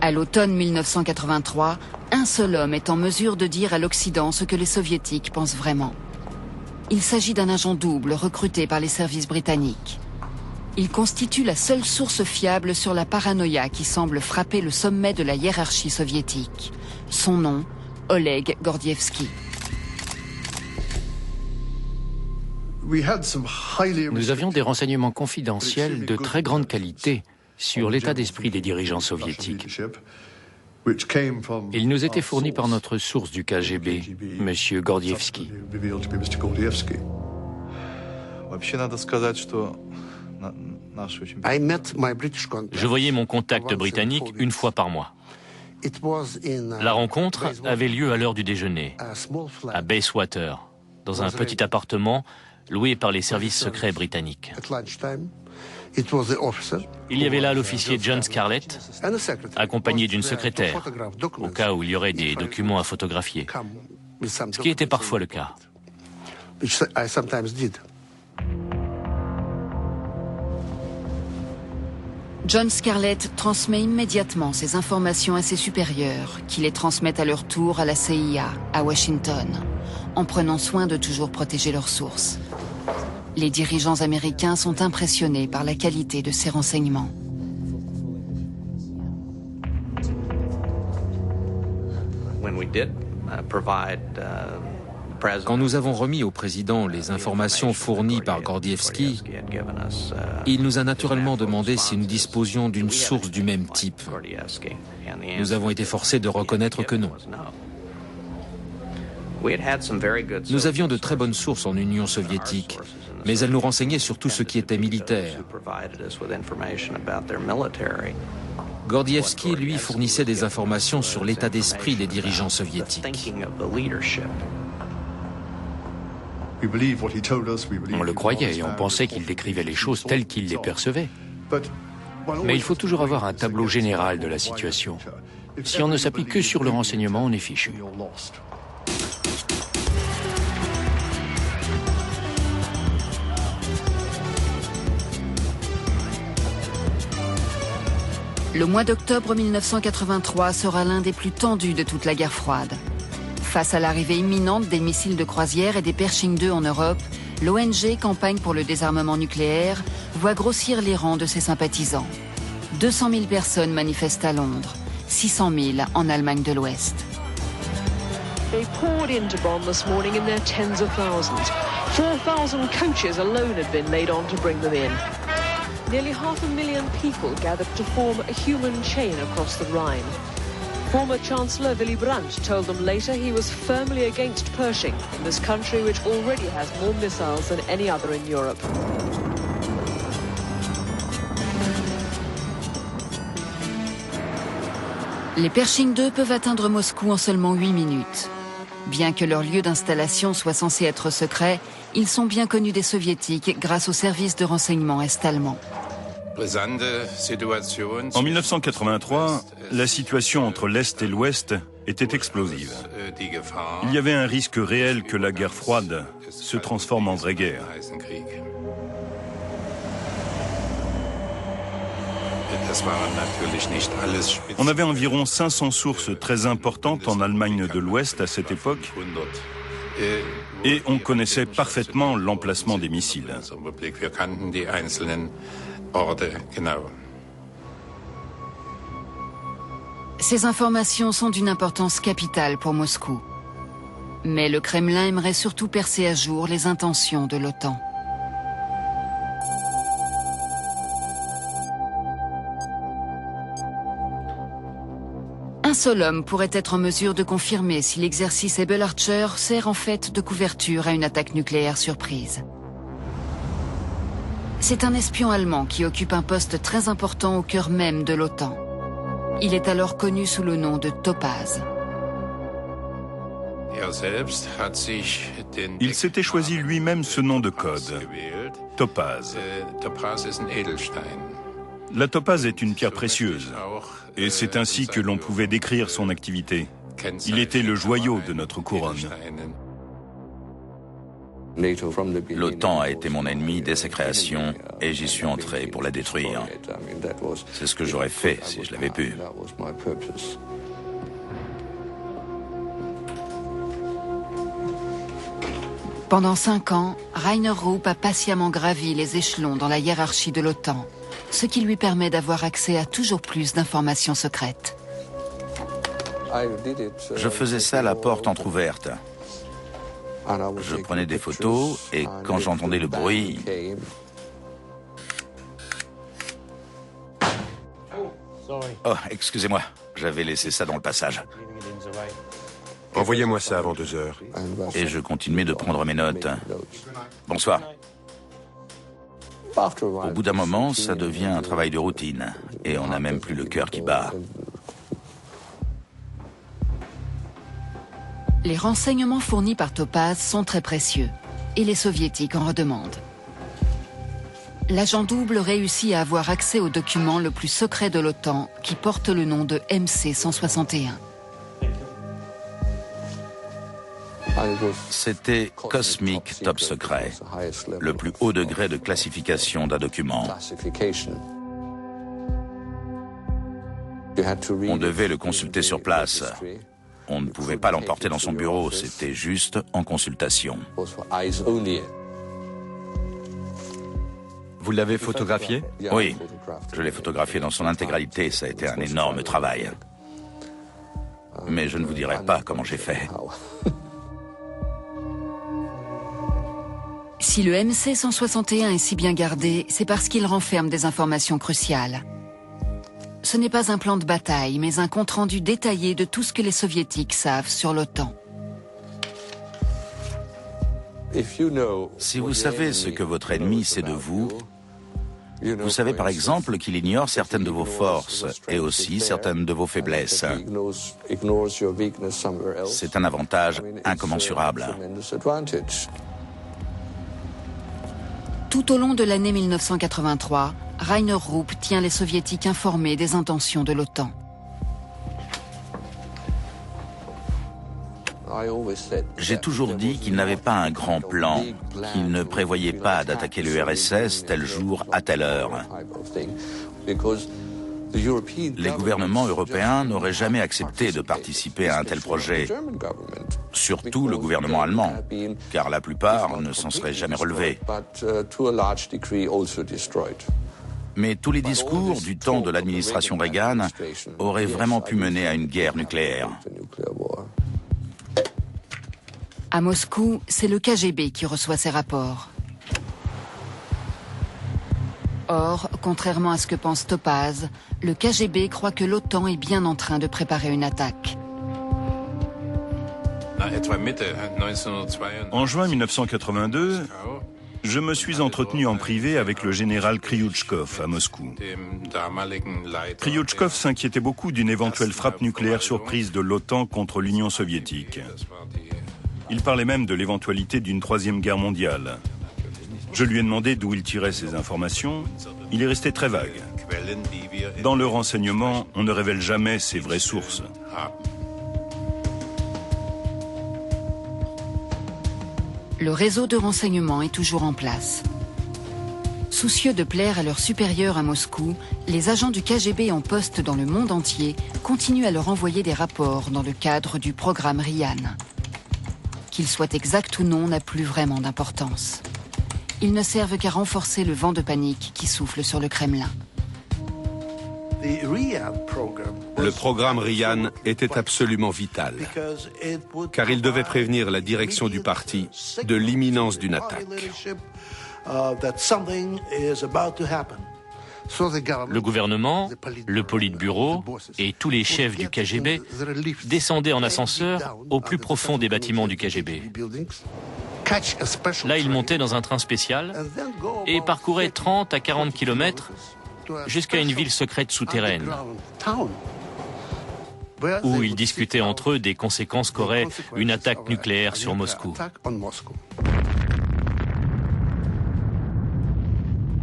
À l'automne 1983, un seul homme est en mesure de dire à l'Occident ce que les Soviétiques pensent vraiment. Il s'agit d'un agent double recruté par les services britanniques. Il constitue la seule source fiable sur la paranoïa qui semble frapper le sommet de la hiérarchie soviétique. Son nom, Oleg Gordievsky. Nous avions des renseignements confidentiels de très grande qualité sur l'état d'esprit des dirigeants soviétiques. Ils nous étaient fournis par notre source du KGB, M. Gordievsky. Je voyais mon contact britannique une fois par mois. La rencontre avait lieu à l'heure du déjeuner, à Bayswater, dans un petit appartement loué par les services secrets britanniques. Il y avait là l'officier John Scarlett, accompagné d'une secrétaire, au cas où il y aurait des documents à photographier, ce qui était parfois le cas. John Scarlett transmet immédiatement ces informations à ses supérieurs, qui les transmettent à leur tour à la CIA, à Washington, en prenant soin de toujours protéger leurs sources. Les dirigeants américains sont impressionnés par la qualité de ces renseignements. Quand nous avons remis au président les informations fournies par Gordievsky, il nous a naturellement demandé si nous disposions d'une source du même type. Nous avons été forcés de reconnaître que non. Nous avions de très bonnes sources en Union soviétique, mais elles nous renseignaient sur tout ce qui était militaire. Gordievsky, lui, fournissait des informations sur l'état d'esprit des dirigeants soviétiques. On le croyait et on pensait qu'il décrivait les choses telles qu'il les percevait. Mais il faut toujours avoir un tableau général de la situation. Si on ne s'appuie que sur le renseignement, on est fichu. Le mois d'octobre 1983 sera l'un des plus tendus de toute la guerre froide. Face à l'arrivée imminente des missiles de croisière et des Pershing II en Europe, l'ONG Campagne pour le désarmement nucléaire voit grossir les rangs de ses sympathisants. 200 000 personnes manifestent à Londres, 600 000 en Allemagne de l'Ouest. They poured into Bonn this morning in their tens of thousands. 4,000 coaches alone had been laid on to bring them in. Nearly 500,000 people gathered to form a human chain across the Rhine. Former Chancellor Willy Brandt told them later he was firmly against Pershing in this country which already has more missiles than any other in Europe. Les Pershing II peuvent atteindre Moscou en seulement 8 minutes. Bien que leur lieu d'installation soit censé être secret, ils sont bien connus des soviétiques grâce aux services de renseignement est-allemands. En 1983, la situation entre l'Est et l'Ouest était explosive. Il y avait un risque réel que la guerre froide se transforme en vraie guerre. On avait environ 500 sources très importantes en Allemagne de l'Ouest à cette époque et on connaissait parfaitement l'emplacement des missiles. Ces informations sont d'une importance capitale pour Moscou. Mais le Kremlin aimerait surtout percer à jour les intentions de l'OTAN. Un seul homme pourrait être en mesure de confirmer si l'exercice Able Archer sert en fait de couverture à une attaque nucléaire surprise. C'est un espion allemand qui occupe un poste très important au cœur même de l'OTAN. Il est alors connu sous le nom de Topaz. Il s'était choisi lui-même ce nom de code, Topaz. La topaze est une pierre précieuse, et c'est ainsi que l'on pouvait décrire son activité. Il était le joyau de notre couronne. L'OTAN a été mon ennemi dès sa création et j'y suis entré pour la détruire. C'est ce que j'aurais fait si je l'avais pu. Pendant 5 ans, Rainer Rupp a patiemment gravi les échelons dans la hiérarchie de l'OTAN, ce qui lui permet d'avoir accès à toujours plus d'informations secrètes. Je faisais ça la porte entrouverte. Je prenais des photos et quand j'entendais le bruit... Oh, excusez-moi, j'avais laissé ça dans le passage. Envoyez-moi ça avant 2 heures. Et je continuais de prendre mes notes. Bonsoir. Au bout d'un moment, ça devient un travail de routine, et on n'a même plus le cœur qui bat. Les renseignements fournis par Topaz sont très précieux, et les soviétiques en redemandent. L'agent double réussit à avoir accès au document le plus secret de l'OTAN, qui porte le nom de MC-161. C'était cosmique top secret, le plus haut degré de classification d'un document. On devait le consulter sur place. On ne pouvait pas l'emporter dans son bureau, c'était juste en consultation. Vous l'avez photographié? Oui, je l'ai photographié dans son intégralité, ça a été un énorme travail. Mais je ne vous dirai pas comment j'ai fait. Si le MC-161 est si bien gardé, c'est parce qu'il renferme des informations cruciales. Ce n'est pas un plan de bataille, mais un compte-rendu détaillé de tout ce que les soviétiques savent sur l'OTAN. Si vous savez ce que votre ennemi sait de vous, vous savez par exemple qu'il ignore certaines de vos forces et aussi certaines de vos faiblesses. C'est un avantage incommensurable. Tout au long de l'année 1983, Rainer Rupp tient les soviétiques informés des intentions de l'OTAN. J'ai toujours dit qu'il n'avait pas un grand plan, qu'il ne prévoyait pas d'attaquer l'URSS tel jour à telle heure. Les gouvernements européens n'auraient jamais accepté de participer à un tel projet, surtout le gouvernement allemand, car la plupart ne s'en seraient jamais relevés. Mais tous les discours du temps de l'administration Reagan auraient vraiment pu mener à une guerre nucléaire. À Moscou, c'est le KGB qui reçoit ces rapports. Or, contrairement à ce que pense Topaz, le KGB croit que l'OTAN est bien en train de préparer une attaque. En juin 1982, je me suis entretenu en privé avec le général Kryuchkov à Moscou. Kryuchkov s'inquiétait beaucoup d'une éventuelle frappe nucléaire surprise de l'OTAN contre l'Union soviétique. Il parlait même de l'éventualité d'une troisième guerre mondiale. Je lui ai demandé d'où il tirait ces informations. Il est resté très vague. Dans le renseignement, on ne révèle jamais ses vraies sources. Le réseau de renseignement est toujours en place. Soucieux de plaire à leurs supérieurs à Moscou, les agents du KGB en poste dans le monde entier continuent à leur envoyer des rapports dans le cadre du programme Ryan. Qu'ils soient exacts ou non n'a plus vraiment d'importance. Ils ne servent qu'à renforcer le vent de panique qui souffle sur le Kremlin. Le programme Ryan était absolument vital, car il devait prévenir la direction du parti de l'imminence d'une attaque. Le gouvernement, le Politburo et tous les chefs du KGB descendaient en ascenseur au plus profond des bâtiments du KGB. Là, ils montaient dans un train spécial et parcouraient 30 à 40 kilomètres jusqu'à une ville secrète souterraine, où ils discutaient entre eux des conséquences qu'aurait une attaque nucléaire sur Moscou.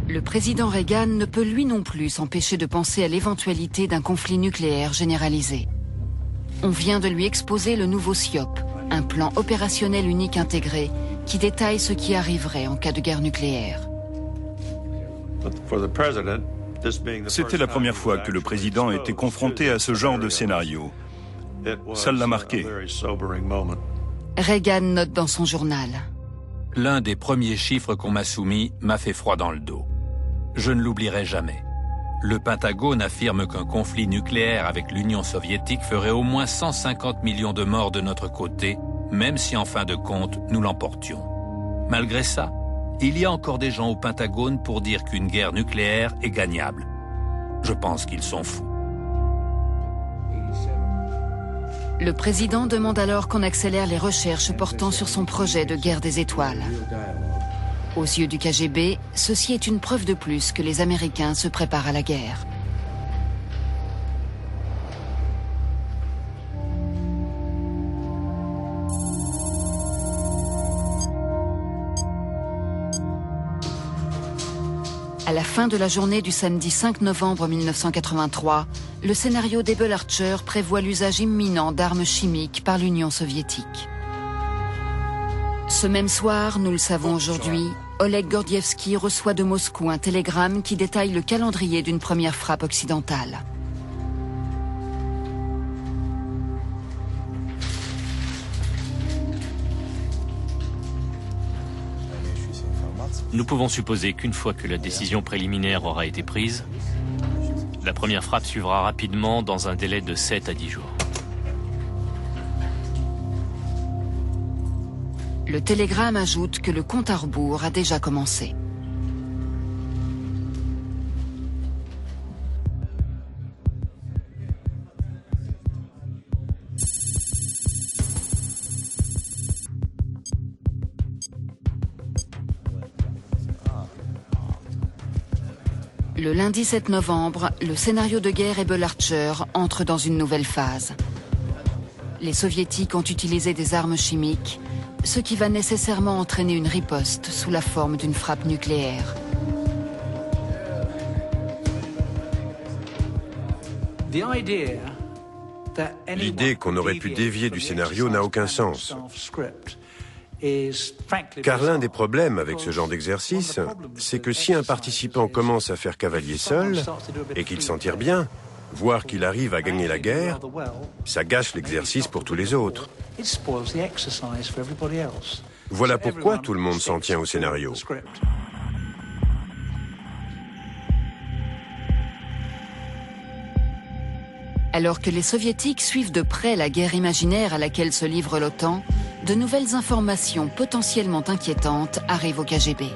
Le président Reagan ne peut lui non plus s'empêcher de penser à l'éventualité d'un conflit nucléaire généralisé. On vient de lui exposer le nouveau SIOP, un plan opérationnel unique intégré qui détaille ce qui arriverait en cas de guerre nucléaire. C'était la première fois que le président était confronté à ce genre de scénario. Ça l'a marqué. Reagan note dans son journal. L'un des premiers chiffres qu'on m'a soumis m'a fait froid dans le dos. Je ne l'oublierai jamais. Le Pentagone affirme qu'un conflit nucléaire avec l'Union soviétique ferait au moins 150 millions de morts de notre côté, même si en fin de compte, nous l'emportions. Malgré ça, il y a encore des gens au Pentagone pour dire qu'une guerre nucléaire est gagnable. Je pense qu'ils sont fous. Le président demande alors qu'on accélère les recherches portant sur son projet de guerre des étoiles. Aux yeux du KGB, ceci est une preuve de plus que les Américains se préparent à la guerre. À la fin de la journée du samedi 5 novembre 1983, le scénario d'Able Archer prévoit l'usage imminent d'armes chimiques par l'Union soviétique. Ce même soir, nous le savons aujourd'hui, Oleg Gordievsky reçoit de Moscou un télégramme qui détaille le calendrier d'une première frappe occidentale. Nous pouvons supposer qu'une fois que la décision préliminaire aura été prise, la première frappe suivra rapidement dans un délai de 7 à 10 jours. Le télégramme ajoute que le compte à rebours a déjà commencé. Le lundi 7 novembre, le scénario de guerre Able Archer entre dans une nouvelle phase. Les soviétiques ont utilisé des armes chimiques, ce qui va nécessairement entraîner une riposte sous la forme d'une frappe nucléaire. L'idée qu'on aurait pu dévier du scénario n'a aucun sens. Car l'un des problèmes avec ce genre d'exercice, c'est que si un participant commence à faire cavalier seul, et qu'il s'en tire bien, voire qu'il arrive à gagner la guerre, ça gâche l'exercice pour tous les autres. Voilà pourquoi tout le monde s'en tient au scénario. Alors que les soviétiques suivent de près la guerre imaginaire à laquelle se livre l'OTAN, de nouvelles informations potentiellement inquiétantes arrivent au KGB.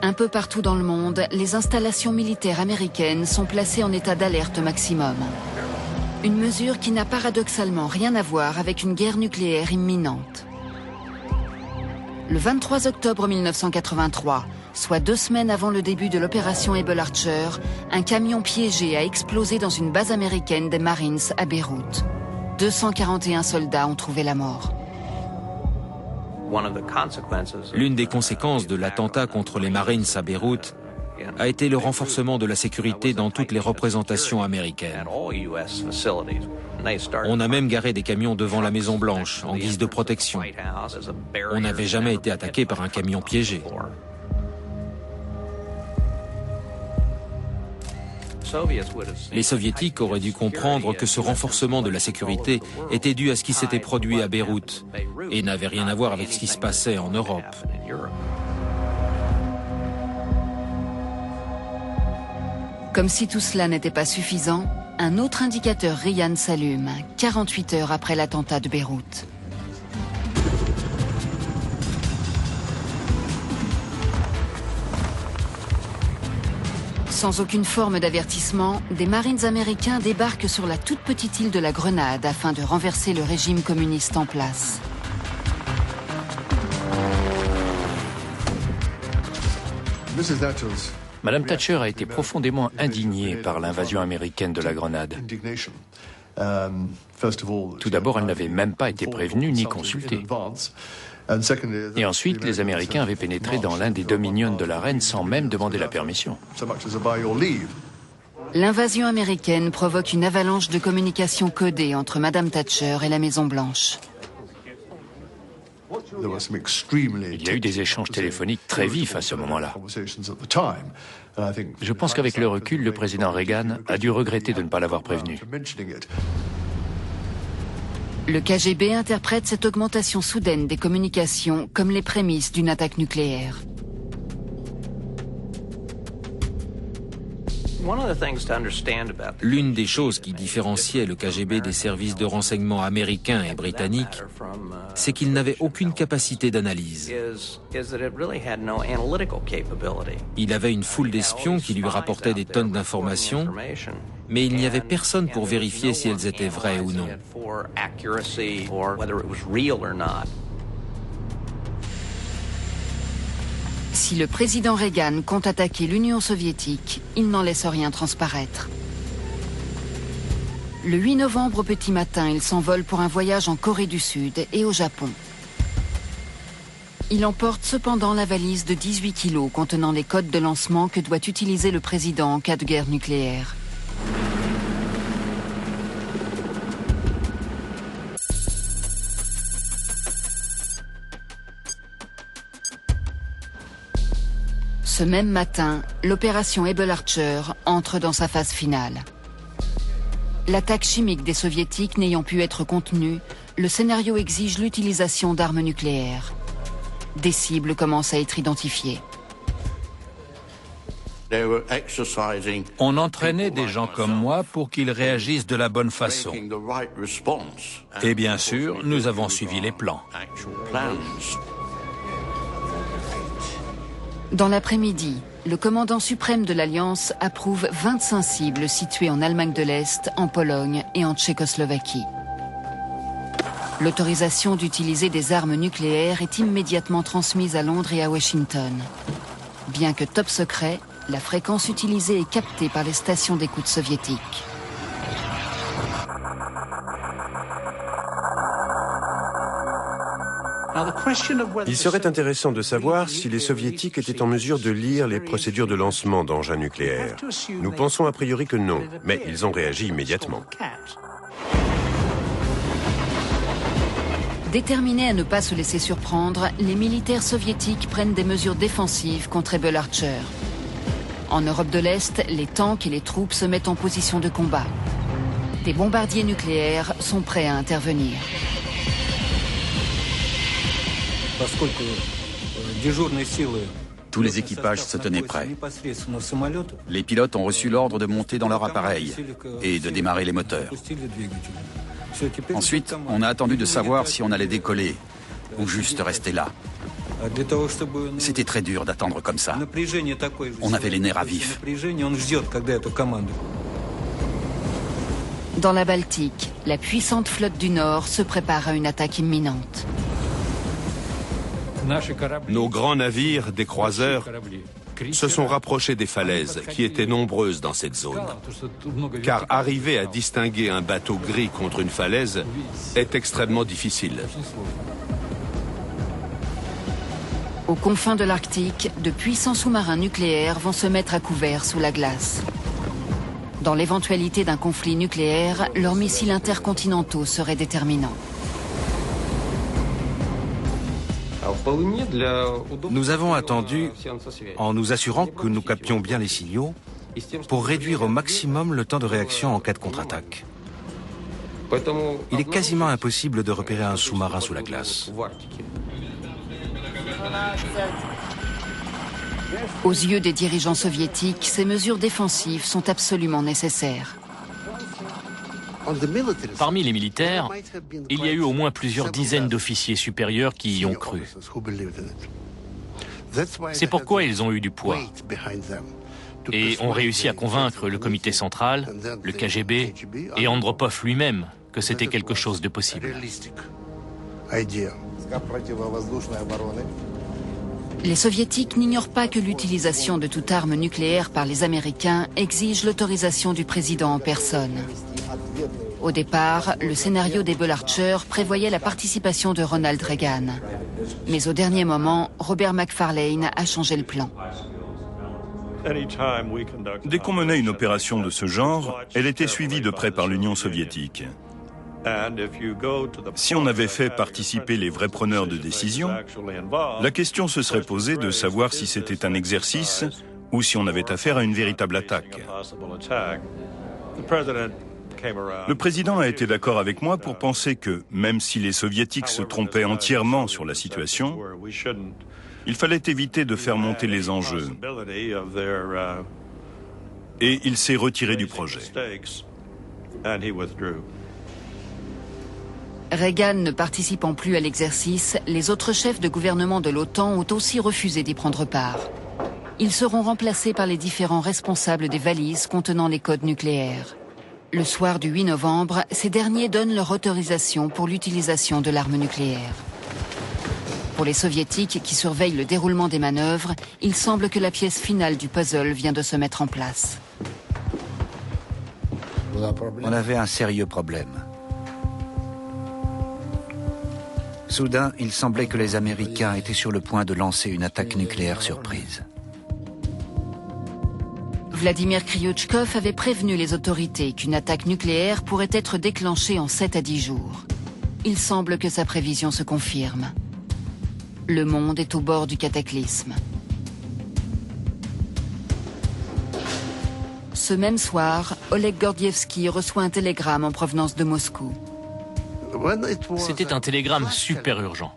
Un peu partout dans le monde, les installations militaires américaines sont placées en état d'alerte maximum. Une mesure qui n'a paradoxalement rien à voir avec une guerre nucléaire imminente. Le 23 octobre 1983, soit 2 semaines avant le début de l'opération Able Archer, un camion piégé a explosé dans une base américaine des Marines à Beyrouth. 241 soldats ont trouvé la mort. L'une des conséquences de l'attentat contre les Marines à Beyrouth a été le renforcement de la sécurité dans toutes les représentations américaines. On a même garé des camions devant la Maison-Blanche en guise de protection. On n'avait jamais été attaqué par un camion piégé. Les Soviétiques auraient dû comprendre que ce renforcement de la sécurité était dû à ce qui s'était produit à Beyrouth et n'avait rien à voir avec ce qui se passait en Europe. Comme si tout cela n'était pas suffisant, un autre indicateur Ryan s'allume, 48 heures après l'attentat de Beyrouth. Sans aucune forme d'avertissement, des Marines américains débarquent sur la toute petite île de la Grenade afin de renverser le régime communiste en place. Madame Thatcher a été profondément indignée par l'invasion américaine de la Grenade. Tout d'abord, elle n'avait même pas été prévenue ni consultée. Et ensuite, les Américains avaient pénétré dans l'un des dominions de la reine sans même demander la permission. L'invasion américaine provoque une avalanche de communications codées entre Madame Thatcher et la Maison-Blanche. Il y a eu des échanges téléphoniques très vifs à ce moment-là. Je pense qu'avec le recul, le président Reagan a dû regretter de ne pas l'avoir prévenu. Le KGB interprète cette augmentation soudaine des communications comme les prémices d'une attaque nucléaire. L'une des choses qui différenciait le KGB des services de renseignement américains et britanniques, c'est qu'il n'avait aucune capacité d'analyse. Il avait une foule d'espions qui lui rapportaient des tonnes d'informations, mais il n'y avait personne pour vérifier si elles étaient vraies ou non. Si le président Reagan compte attaquer l'Union soviétique, il n'en laisse rien transparaître. Le 8 novembre au petit matin, il s'envole pour un voyage en Corée du Sud et au Japon. Il emporte cependant la valise de 18 kilos contenant les codes de lancement que doit utiliser le président en cas de guerre nucléaire. Ce même matin, l'opération Able Archer entre dans sa phase finale. L'attaque chimique des soviétiques n'ayant pu être contenue, le scénario exige l'utilisation d'armes nucléaires. Des cibles commencent à être identifiées. On entraînait des gens comme moi pour qu'ils réagissent de la bonne façon. Et bien sûr, nous avons suivi les plans. Dans l'après-midi, le commandant suprême de l'Alliance approuve 25 cibles situées en Allemagne de l'Est, en Pologne et en Tchécoslovaquie. L'autorisation d'utiliser des armes nucléaires est immédiatement transmise à Londres et à Washington. Bien que top secret, la fréquence utilisée est captée par les stations d'écoute soviétiques. Il serait intéressant de savoir si les soviétiques étaient en mesure de lire les procédures de lancement d'engins nucléaires. Nous pensons a priori que non, mais ils ont réagi immédiatement. Déterminés à ne pas se laisser surprendre, les militaires soviétiques prennent des mesures défensives contre Able Archer. En Europe de l'Est, les tanks et les troupes se mettent en position de combat. Des bombardiers nucléaires sont prêts à intervenir. Tous les équipages se tenaient prêts. Les pilotes ont reçu l'ordre de monter dans leur appareil et de démarrer les moteurs. Ensuite, on a attendu de savoir si on allait décoller ou juste rester là. C'était très dur d'attendre comme ça. On avait les nerfs à vif. Dans la Baltique, la puissante flotte du Nord se prépare à une attaque imminente. Nos grands navires, des croiseurs, se sont rapprochés des falaises, qui étaient nombreuses dans cette zone. Car arriver à distinguer un bateau gris contre une falaise est extrêmement difficile. Aux confins de l'Arctique, de puissants sous-marins nucléaires vont se mettre à couvert sous la glace. Dans l'éventualité d'un conflit nucléaire, leurs missiles intercontinentaux seraient déterminants. Nous avons attendu en nous assurant que nous captions bien les signaux pour réduire au maximum le temps de réaction en cas de contre-attaque. Il est quasiment impossible de repérer un sous-marin sous la glace. Aux yeux des dirigeants soviétiques, ces mesures défensives sont absolument nécessaires. Parmi les militaires, il y a eu au moins plusieurs dizaines d'officiers supérieurs qui y ont cru. C'est pourquoi ils ont eu du poids et ont réussi à convaincre le comité central, le KGB et Andropov lui-même que c'était quelque chose de possible. Les soviétiques n'ignorent pas que l'utilisation de toute arme nucléaire par les Américains exige l'autorisation du président en personne. Au départ, le scénario d'Able Archer prévoyait la participation de Ronald Reagan. Mais au dernier moment, Robert McFarlane a changé le plan. Dès qu'on menait une opération de ce genre, elle était suivie de près par l'Union soviétique. Si on avait fait participer les vrais preneurs de décision, la question se serait posée de savoir si c'était un exercice ou si on avait affaire à une véritable attaque. Le président a été d'accord avec moi pour penser que, même si les soviétiques se trompaient entièrement sur la situation, il fallait éviter de faire monter les enjeux. Et il s'est retiré du projet. Reagan ne participant plus à l'exercice, les autres chefs de gouvernement de l'OTAN ont aussi refusé d'y prendre part. Ils seront remplacés par les différents responsables des valises contenant les codes nucléaires. Le soir du 8 novembre, ces derniers donnent leur autorisation pour l'utilisation de l'arme nucléaire. Pour les soviétiques qui surveillent le déroulement des manœuvres, il semble que la pièce finale du puzzle vient de se mettre en place. On avait un sérieux problème. Soudain, il semblait que les Américains étaient sur le point de lancer une attaque nucléaire surprise. Vladimir Kryuchkov avait prévenu les autorités qu'une attaque nucléaire pourrait être déclenchée en 7 à 10 jours. Il semble que sa prévision se confirme. Le monde est au bord du cataclysme. Ce même soir, Oleg Gordievsky reçoit un télégramme en provenance de Moscou. C'était un télégramme super urgent.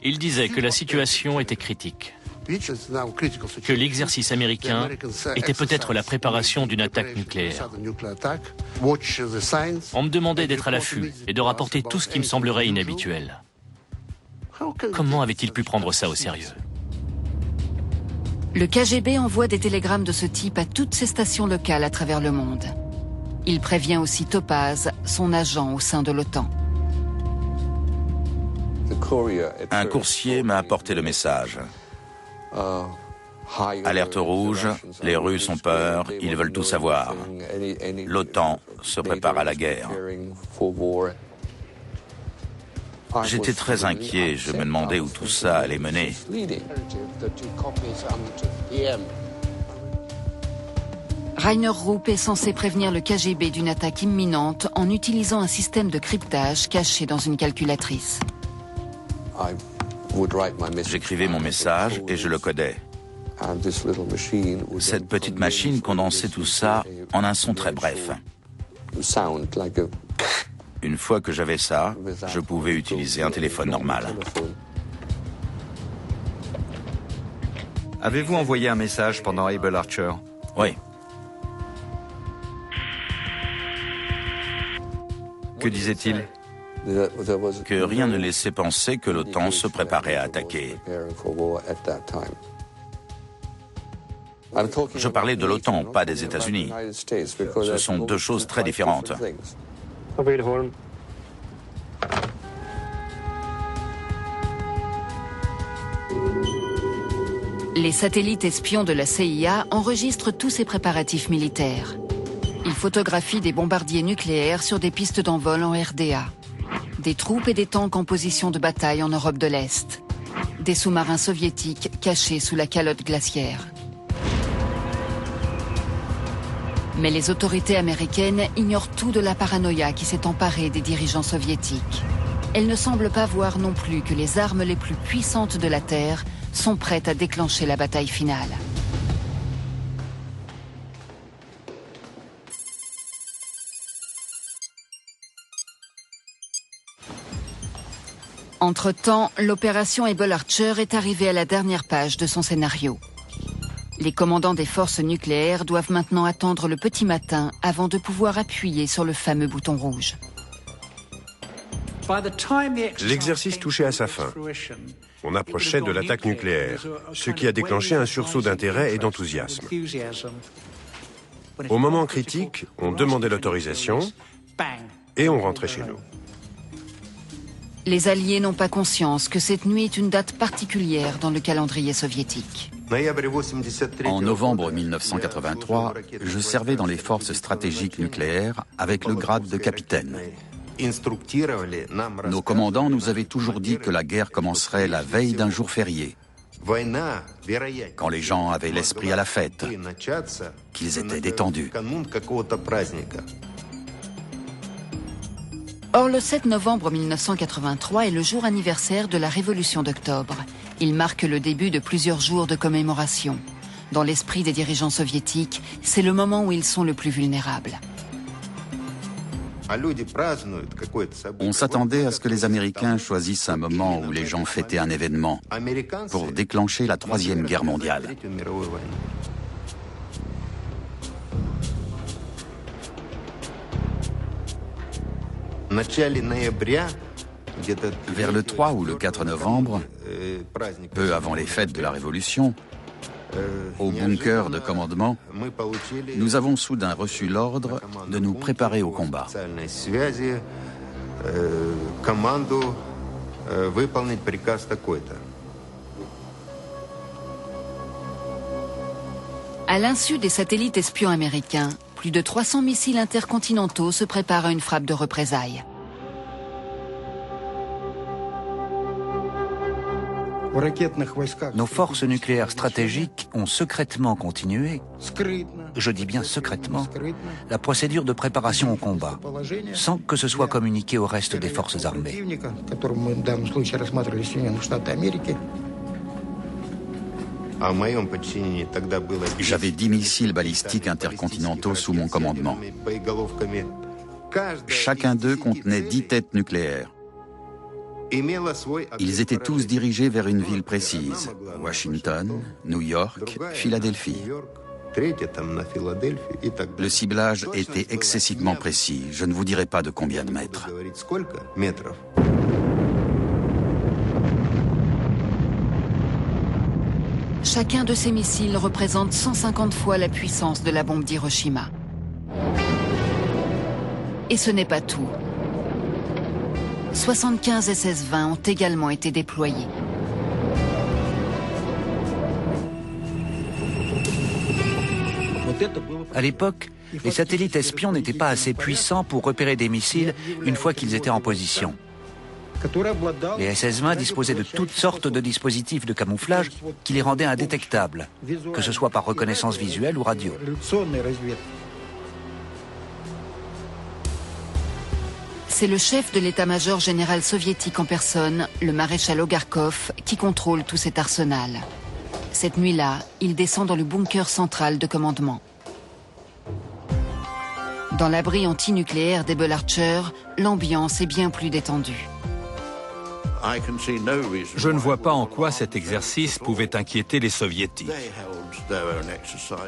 Il disait que la situation était critique, que l'exercice américain était peut-être la préparation d'une attaque nucléaire. On me demandait d'être à l'affût et de rapporter tout ce qui me semblerait inhabituel. Comment avait-il pu prendre ça au sérieux ? Le KGB envoie des télégrammes de ce type à toutes ses stations locales à travers le monde. Il prévient aussi Topaz, son agent au sein de l'OTAN. Un coursier m'a apporté le message. Alerte rouge, les Russes ont peur, ils veulent tout savoir. L'OTAN se prépare à la guerre. J'étais très inquiet, je me demandais où tout ça allait mener. Rainer Rupp est censé prévenir le KGB d'une attaque imminente en utilisant un système de cryptage caché dans une calculatrice. J'écrivais mon message et je le codais. Cette petite machine condensait tout ça en un son très bref. Une fois que j'avais ça, je pouvais utiliser un téléphone normal. Avez-vous envoyé un message pendant Able Archer? Oui. Que disait-il? Que rien ne laissait penser que l'OTAN se préparait à attaquer. Je parlais de l'OTAN, pas des États-Unis. Ce sont deux choses très différentes. Les satellites espions de la CIA enregistrent tous ces préparatifs militaires. Ils photographient des bombardiers nucléaires sur des pistes d'envol en RDA, des troupes et des tanks en position de bataille en Europe de l'Est, des sous-marins soviétiques cachés sous la calotte glaciaire. Mais les autorités américaines ignorent tout de la paranoïa qui s'est emparée des dirigeants soviétiques. Elles ne semblent pas voir non plus que les armes les plus puissantes de la Terre sont prêtes à déclencher la bataille finale. Entre-temps, l'opération Able Archer est arrivée à la dernière page de son scénario. Les commandants des forces nucléaires doivent maintenant attendre le petit matin avant de pouvoir appuyer sur le fameux bouton rouge. L'exercice touchait à sa fin. On approchait de l'attaque nucléaire, ce qui a déclenché un sursaut d'intérêt et d'enthousiasme. Au moment critique, on demandait l'autorisation et on rentrait chez nous. Les Alliés n'ont pas conscience que cette nuit est une date particulière dans le calendrier soviétique. En novembre 1983, je servais dans les forces stratégiques nucléaires avec le grade de capitaine. Nos commandants nous avaient toujours dit que la guerre commencerait la veille d'un jour férié, quand les gens avaient l'esprit à la fête, qu'ils étaient détendus. Or, le 7 novembre 1983 est le jour anniversaire de la Révolution d'octobre. Il marque le début de plusieurs jours de commémoration. Dans l'esprit des dirigeants soviétiques, c'est le moment où ils sont le plus vulnérables. On s'attendait à ce que les Américains choisissent un moment où les gens fêtaient un événement pour déclencher la Troisième Guerre mondiale. Vers le 3 ou le 4 novembre, peu avant les fêtes de la Révolution, au bunker de commandement, nous avons soudain reçu l'ordre de nous préparer au combat. À l'insu des satellites espions américains, plus de 300 missiles intercontinentaux se préparent à une frappe de représailles. Nos forces nucléaires stratégiques ont secrètement continué, je dis bien secrètement, la procédure de préparation au combat, sans que ce soit communiqué au reste des forces armées. J'avais 10 missiles balistiques intercontinentaux sous mon commandement. Chacun d'eux contenait 10 têtes nucléaires. Ils étaient tous dirigés vers une ville précise, Washington, New York, Philadelphie. Le ciblage était excessivement précis, je ne vous dirai pas de combien de mètres. Chacun de ces missiles représente 150 fois la puissance de la bombe d'Hiroshima. Et ce n'est pas tout. 75 SS-20 ont également été déployés. À l'époque, les satellites espions n'étaient pas assez puissants pour repérer des missiles une fois qu'ils étaient en position. Les SS-20 disposaient de toutes sortes de dispositifs de camouflage qui les rendaient indétectables, que ce soit par reconnaissance visuelle ou radio. C'est le chef de l'état-major général soviétique en personne, le maréchal Ogarkov, qui contrôle tout cet arsenal. Cette nuit-là, il descend dans le bunker central de commandement. Dans l'abri antinucléaire d'Able Archer, l'ambiance est bien plus détendue. Je ne vois pas en quoi cet exercice pouvait inquiéter les soviétiques.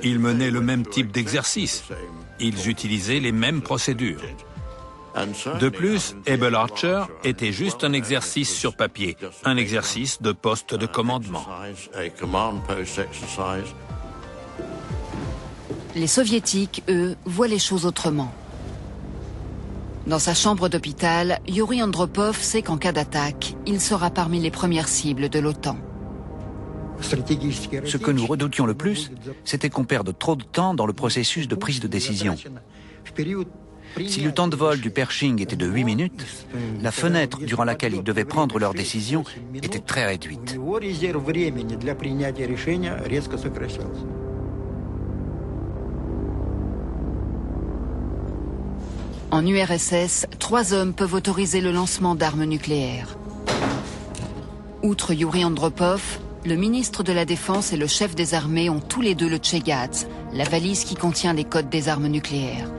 Ils menaient le même type d'exercice. Ils utilisaient les mêmes procédures. De plus, Able Archer était juste un exercice sur papier, un exercice de poste de commandement. Les soviétiques, eux, voient les choses autrement. Dans sa chambre d'hôpital, Yuri Andropov sait qu'en cas d'attaque, il sera parmi les premières cibles de l'OTAN. Ce que nous redoutions le plus, c'était qu'on perde trop de temps dans le processus de prise de décision. Si le temps de vol du Pershing était de 8 minutes, la fenêtre durant laquelle ils devaient prendre leur décision était très réduite. En URSS, 3 hommes peuvent autoriser le lancement d'armes nucléaires. Outre Yuri Andropov, le ministre de la Défense et le chef des armées ont tous les deux le Tchegadze, la valise qui contient les codes des armes nucléaires.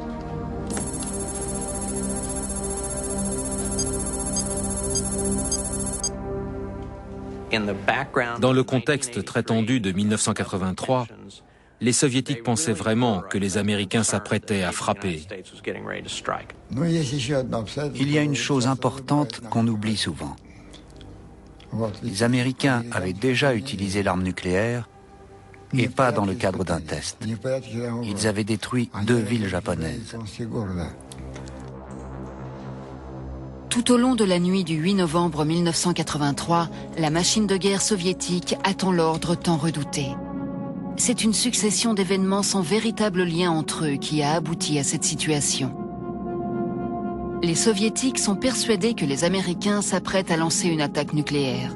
Dans le contexte très tendu de 1983, les Soviétiques pensaient vraiment que les Américains s'apprêtaient à frapper. Il y a une chose importante qu'on oublie souvent. Les Américains avaient déjà utilisé l'arme nucléaire et pas dans le cadre d'un test. Ils avaient détruit 2 villes japonaises. Tout au long de la nuit du 8 novembre 1983, la machine de guerre soviétique attend l'ordre tant redouté. C'est une succession d'événements sans véritable lien entre eux qui a abouti à cette situation. Les Soviétiques sont persuadés que les Américains s'apprêtent à lancer une attaque nucléaire.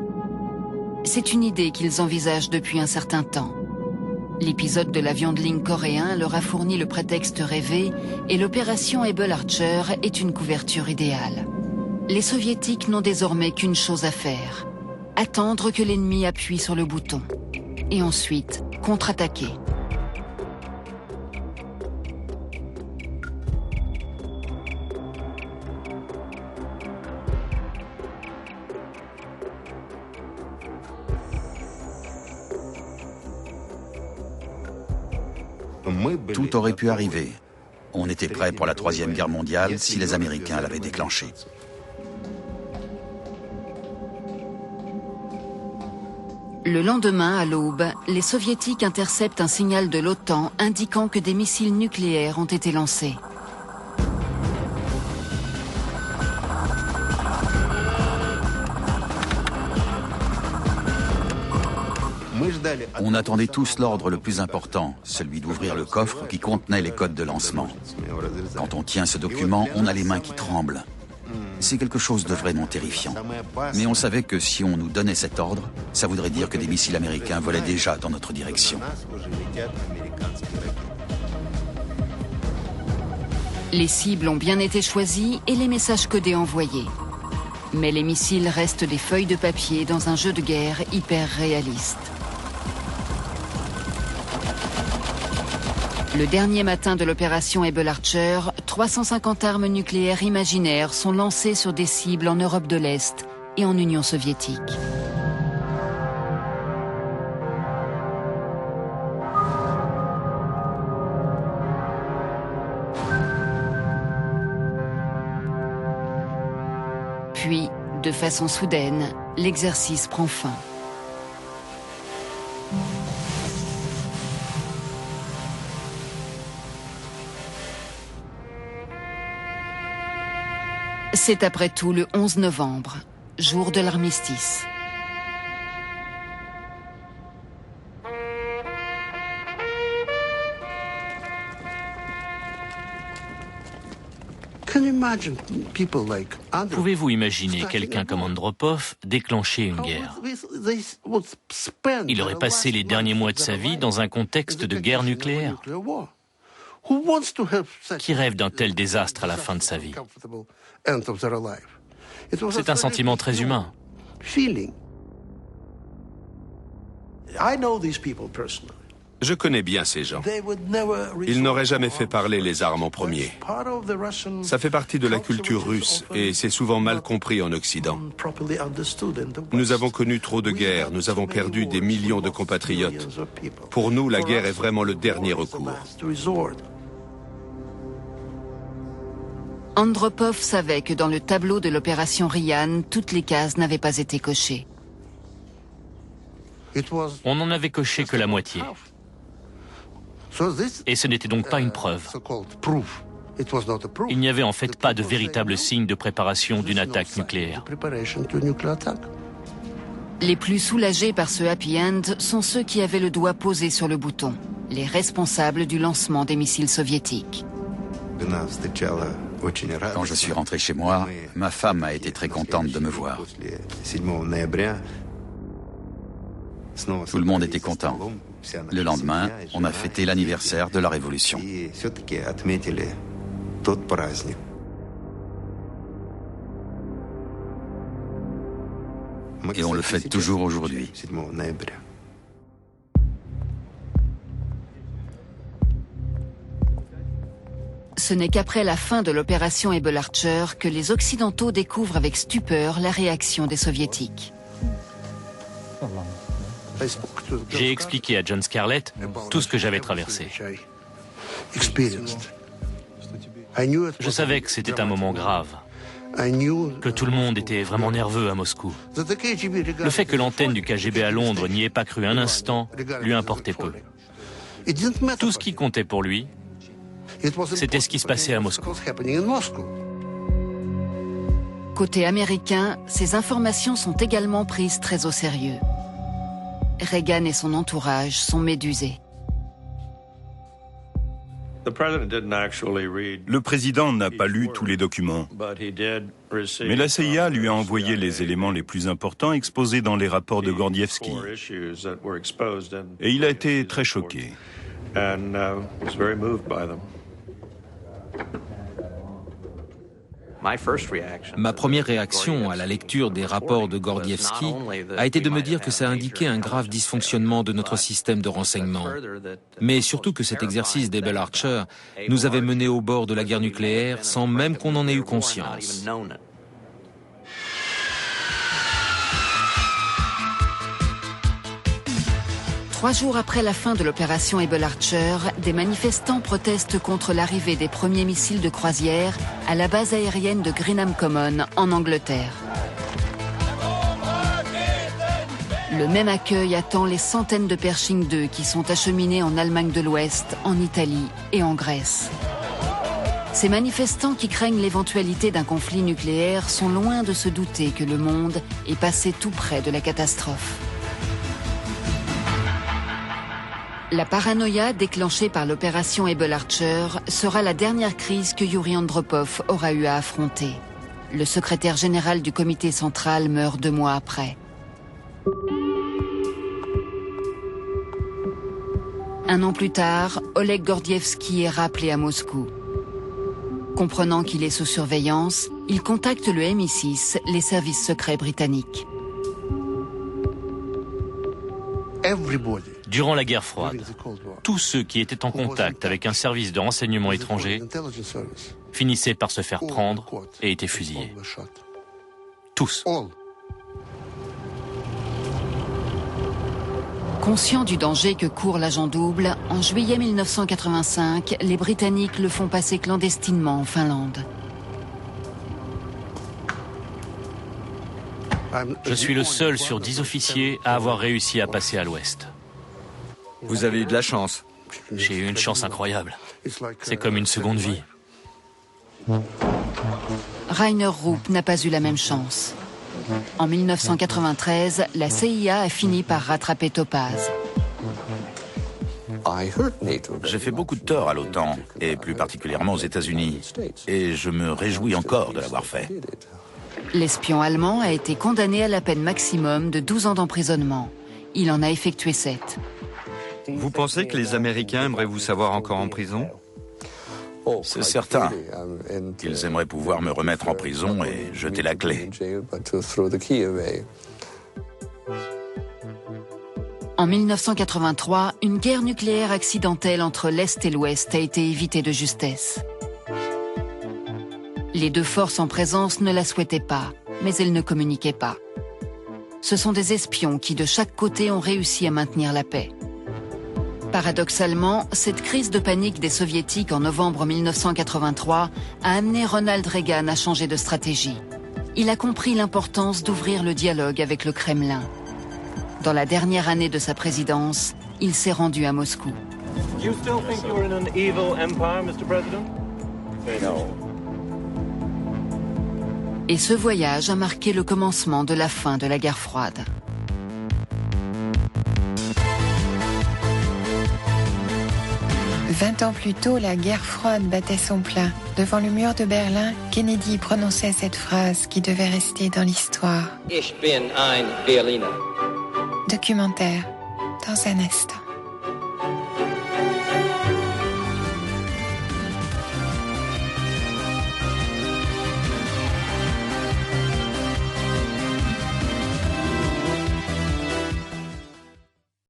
C'est une idée qu'ils envisagent depuis un certain temps. L'épisode de l'avion de ligne coréen leur a fourni le prétexte rêvé et l'opération Able Archer est une couverture idéale. Les Soviétiques n'ont désormais qu'une chose à faire, attendre que l'ennemi appuie sur le bouton et ensuite contre-attaquer. Tout aurait pu arriver. On était prêt pour la Troisième Guerre mondiale si les Américains l'avaient déclenchée. Le lendemain, à l'aube, les Soviétiques interceptent un signal de l'OTAN indiquant que des missiles nucléaires ont été lancés. On attendait tous l'ordre le plus important, celui d'ouvrir le coffre qui contenait les codes de lancement. Quand on tient ce document, on a les mains qui tremblent. C'est quelque chose de vraiment terrifiant. Mais on savait que si on nous donnait cet ordre, ça voudrait dire que des missiles américains volaient déjà dans notre direction. Les cibles ont bien été choisies et les messages codés envoyés. Mais les missiles restent des feuilles de papier dans un jeu de guerre hyper réaliste. Le dernier matin de l'opération Able Archer, 350 armes nucléaires imaginaires sont lancées sur des cibles en Europe de l'Est et en Union soviétique. Puis, de façon soudaine, l'exercice prend fin. C'est après tout le 11 novembre, jour de l'armistice. Pouvez-vous imaginer quelqu'un comme Andropov déclencher une guerre? Il aurait passé les derniers mois de sa vie dans un contexte de guerre nucléaire. Qui rêve d'un tel désastre à la fin de sa vie? C'est un sentiment très humain. Je connais bien ces gens. Ils n'auraient jamais fait parler les armes en premier. Ça fait partie de la culture russe et c'est souvent mal compris en Occident. Nous avons connu trop de guerres, nous avons perdu des millions de compatriotes. Pour nous, la guerre est vraiment le dernier recours. Andropov savait que dans le tableau de l'opération Ryan, toutes les cases n'avaient pas été cochées. On n'en avait coché que la moitié. Et ce n'était donc pas une preuve. Il n'y avait en fait pas de véritable signe de préparation d'une attaque nucléaire. Les plus soulagés par ce happy end sont ceux qui avaient le doigt posé sur le bouton, les responsables du lancement des missiles soviétiques. Quand je suis rentré chez moi, ma femme a été très contente de me voir. Tout le monde était content. Le lendemain, on a fêté l'anniversaire de la Révolution. Et on le fête toujours aujourd'hui. Ce n'est qu'après la fin de l'opération Able Archer que les Occidentaux découvrent avec stupeur la réaction des Soviétiques. J'ai expliqué à John Scarlett tout ce que j'avais traversé. Je savais que c'était un moment grave, que tout le monde était vraiment nerveux à Moscou. Le fait que l'antenne du KGB à Londres n'y ait pas cru un instant lui importait peu. Tout ce qui comptait pour lui, c'était ce qui se passait à Moscou. Côté américain, ces informations sont également prises très au sérieux. Reagan et son entourage sont médusés. Le président n'a pas lu tous les documents, mais la CIA lui a envoyé les éléments les plus importants exposés dans les rapports de Gordievsky. Et il a été très choqué. Ma première réaction à la lecture des rapports de Gordievsky a été de me dire que ça indiquait un grave dysfonctionnement de notre système de renseignement, mais surtout que cet exercice d'Able Archer nous avait menés au bord de la guerre nucléaire sans même qu'on en ait eu conscience. 3 jours après la fin de l'opération Able Archer, des manifestants protestent contre l'arrivée des premiers missiles de croisière à la base aérienne de Greenham Common, en Angleterre. Le même accueil attend les centaines de Pershing 2 qui sont acheminés en Allemagne de l'Ouest, en Italie et en Grèce. Ces manifestants qui craignent l'éventualité d'un conflit nucléaire sont loin de se douter que le monde est passé tout près de la catastrophe. La paranoïa déclenchée par l'opération Able Archer sera la dernière crise que Yuri Andropov aura eu à affronter. Le secrétaire général du comité central meurt 2 mois après. Un an plus tard, Oleg Gordievsky est rappelé à Moscou. Comprenant qu'il est sous surveillance, il contacte le MI6, les services secrets britanniques. Durant la guerre froide, tous ceux qui étaient en contact avec un service de renseignement étranger finissaient par se faire prendre et étaient fusillés. Tous. Conscients du danger que court l'agent double, en juillet 1985, les Britanniques le font passer clandestinement en Finlande. Je suis le seul sur 10 officiers à avoir réussi à passer à l'ouest. Vous avez eu de la chance. J'ai eu une chance incroyable. C'est comme une seconde vie. Rainer Rupp n'a pas eu la même chance. En 1993, la CIA a fini par rattraper Topaz. J'ai fait beaucoup de tort à l'OTAN, et plus particulièrement aux États-Unis. Et je me réjouis encore de l'avoir fait. L'espion allemand a été condamné à la peine maximum de 12 ans d'emprisonnement. Il en a effectué 7. Vous pensez que les Américains aimeraient vous savoir encore en prison? C'est certain. Ils aimeraient pouvoir me remettre en prison et jeter la clé. En 1983, une guerre nucléaire accidentelle entre l'Est et l'Ouest a été évitée de justesse. Les 2 forces en présence ne la souhaitaient pas, mais elles ne communiquaient pas. Ce sont des espions qui, de chaque côté, ont réussi à maintenir la paix. Paradoxalement, cette crise de panique des Soviétiques en novembre 1983 a amené Ronald Reagan à changer de stratégie. Il a compris l'importance d'ouvrir le dialogue avec le Kremlin. Dans la dernière année de sa présidence, il s'est rendu à Moscou. You still think you're in an evil empire, Mr. President? No. Et ce voyage a marqué le commencement de la fin de la guerre froide. « 20 ans plus tôt, la guerre froide battait son plein. Devant le mur de Berlin, Kennedy prononçait cette phrase qui devait rester dans l'histoire. Ich bin ein Berliner. Documentaire, dans un instant.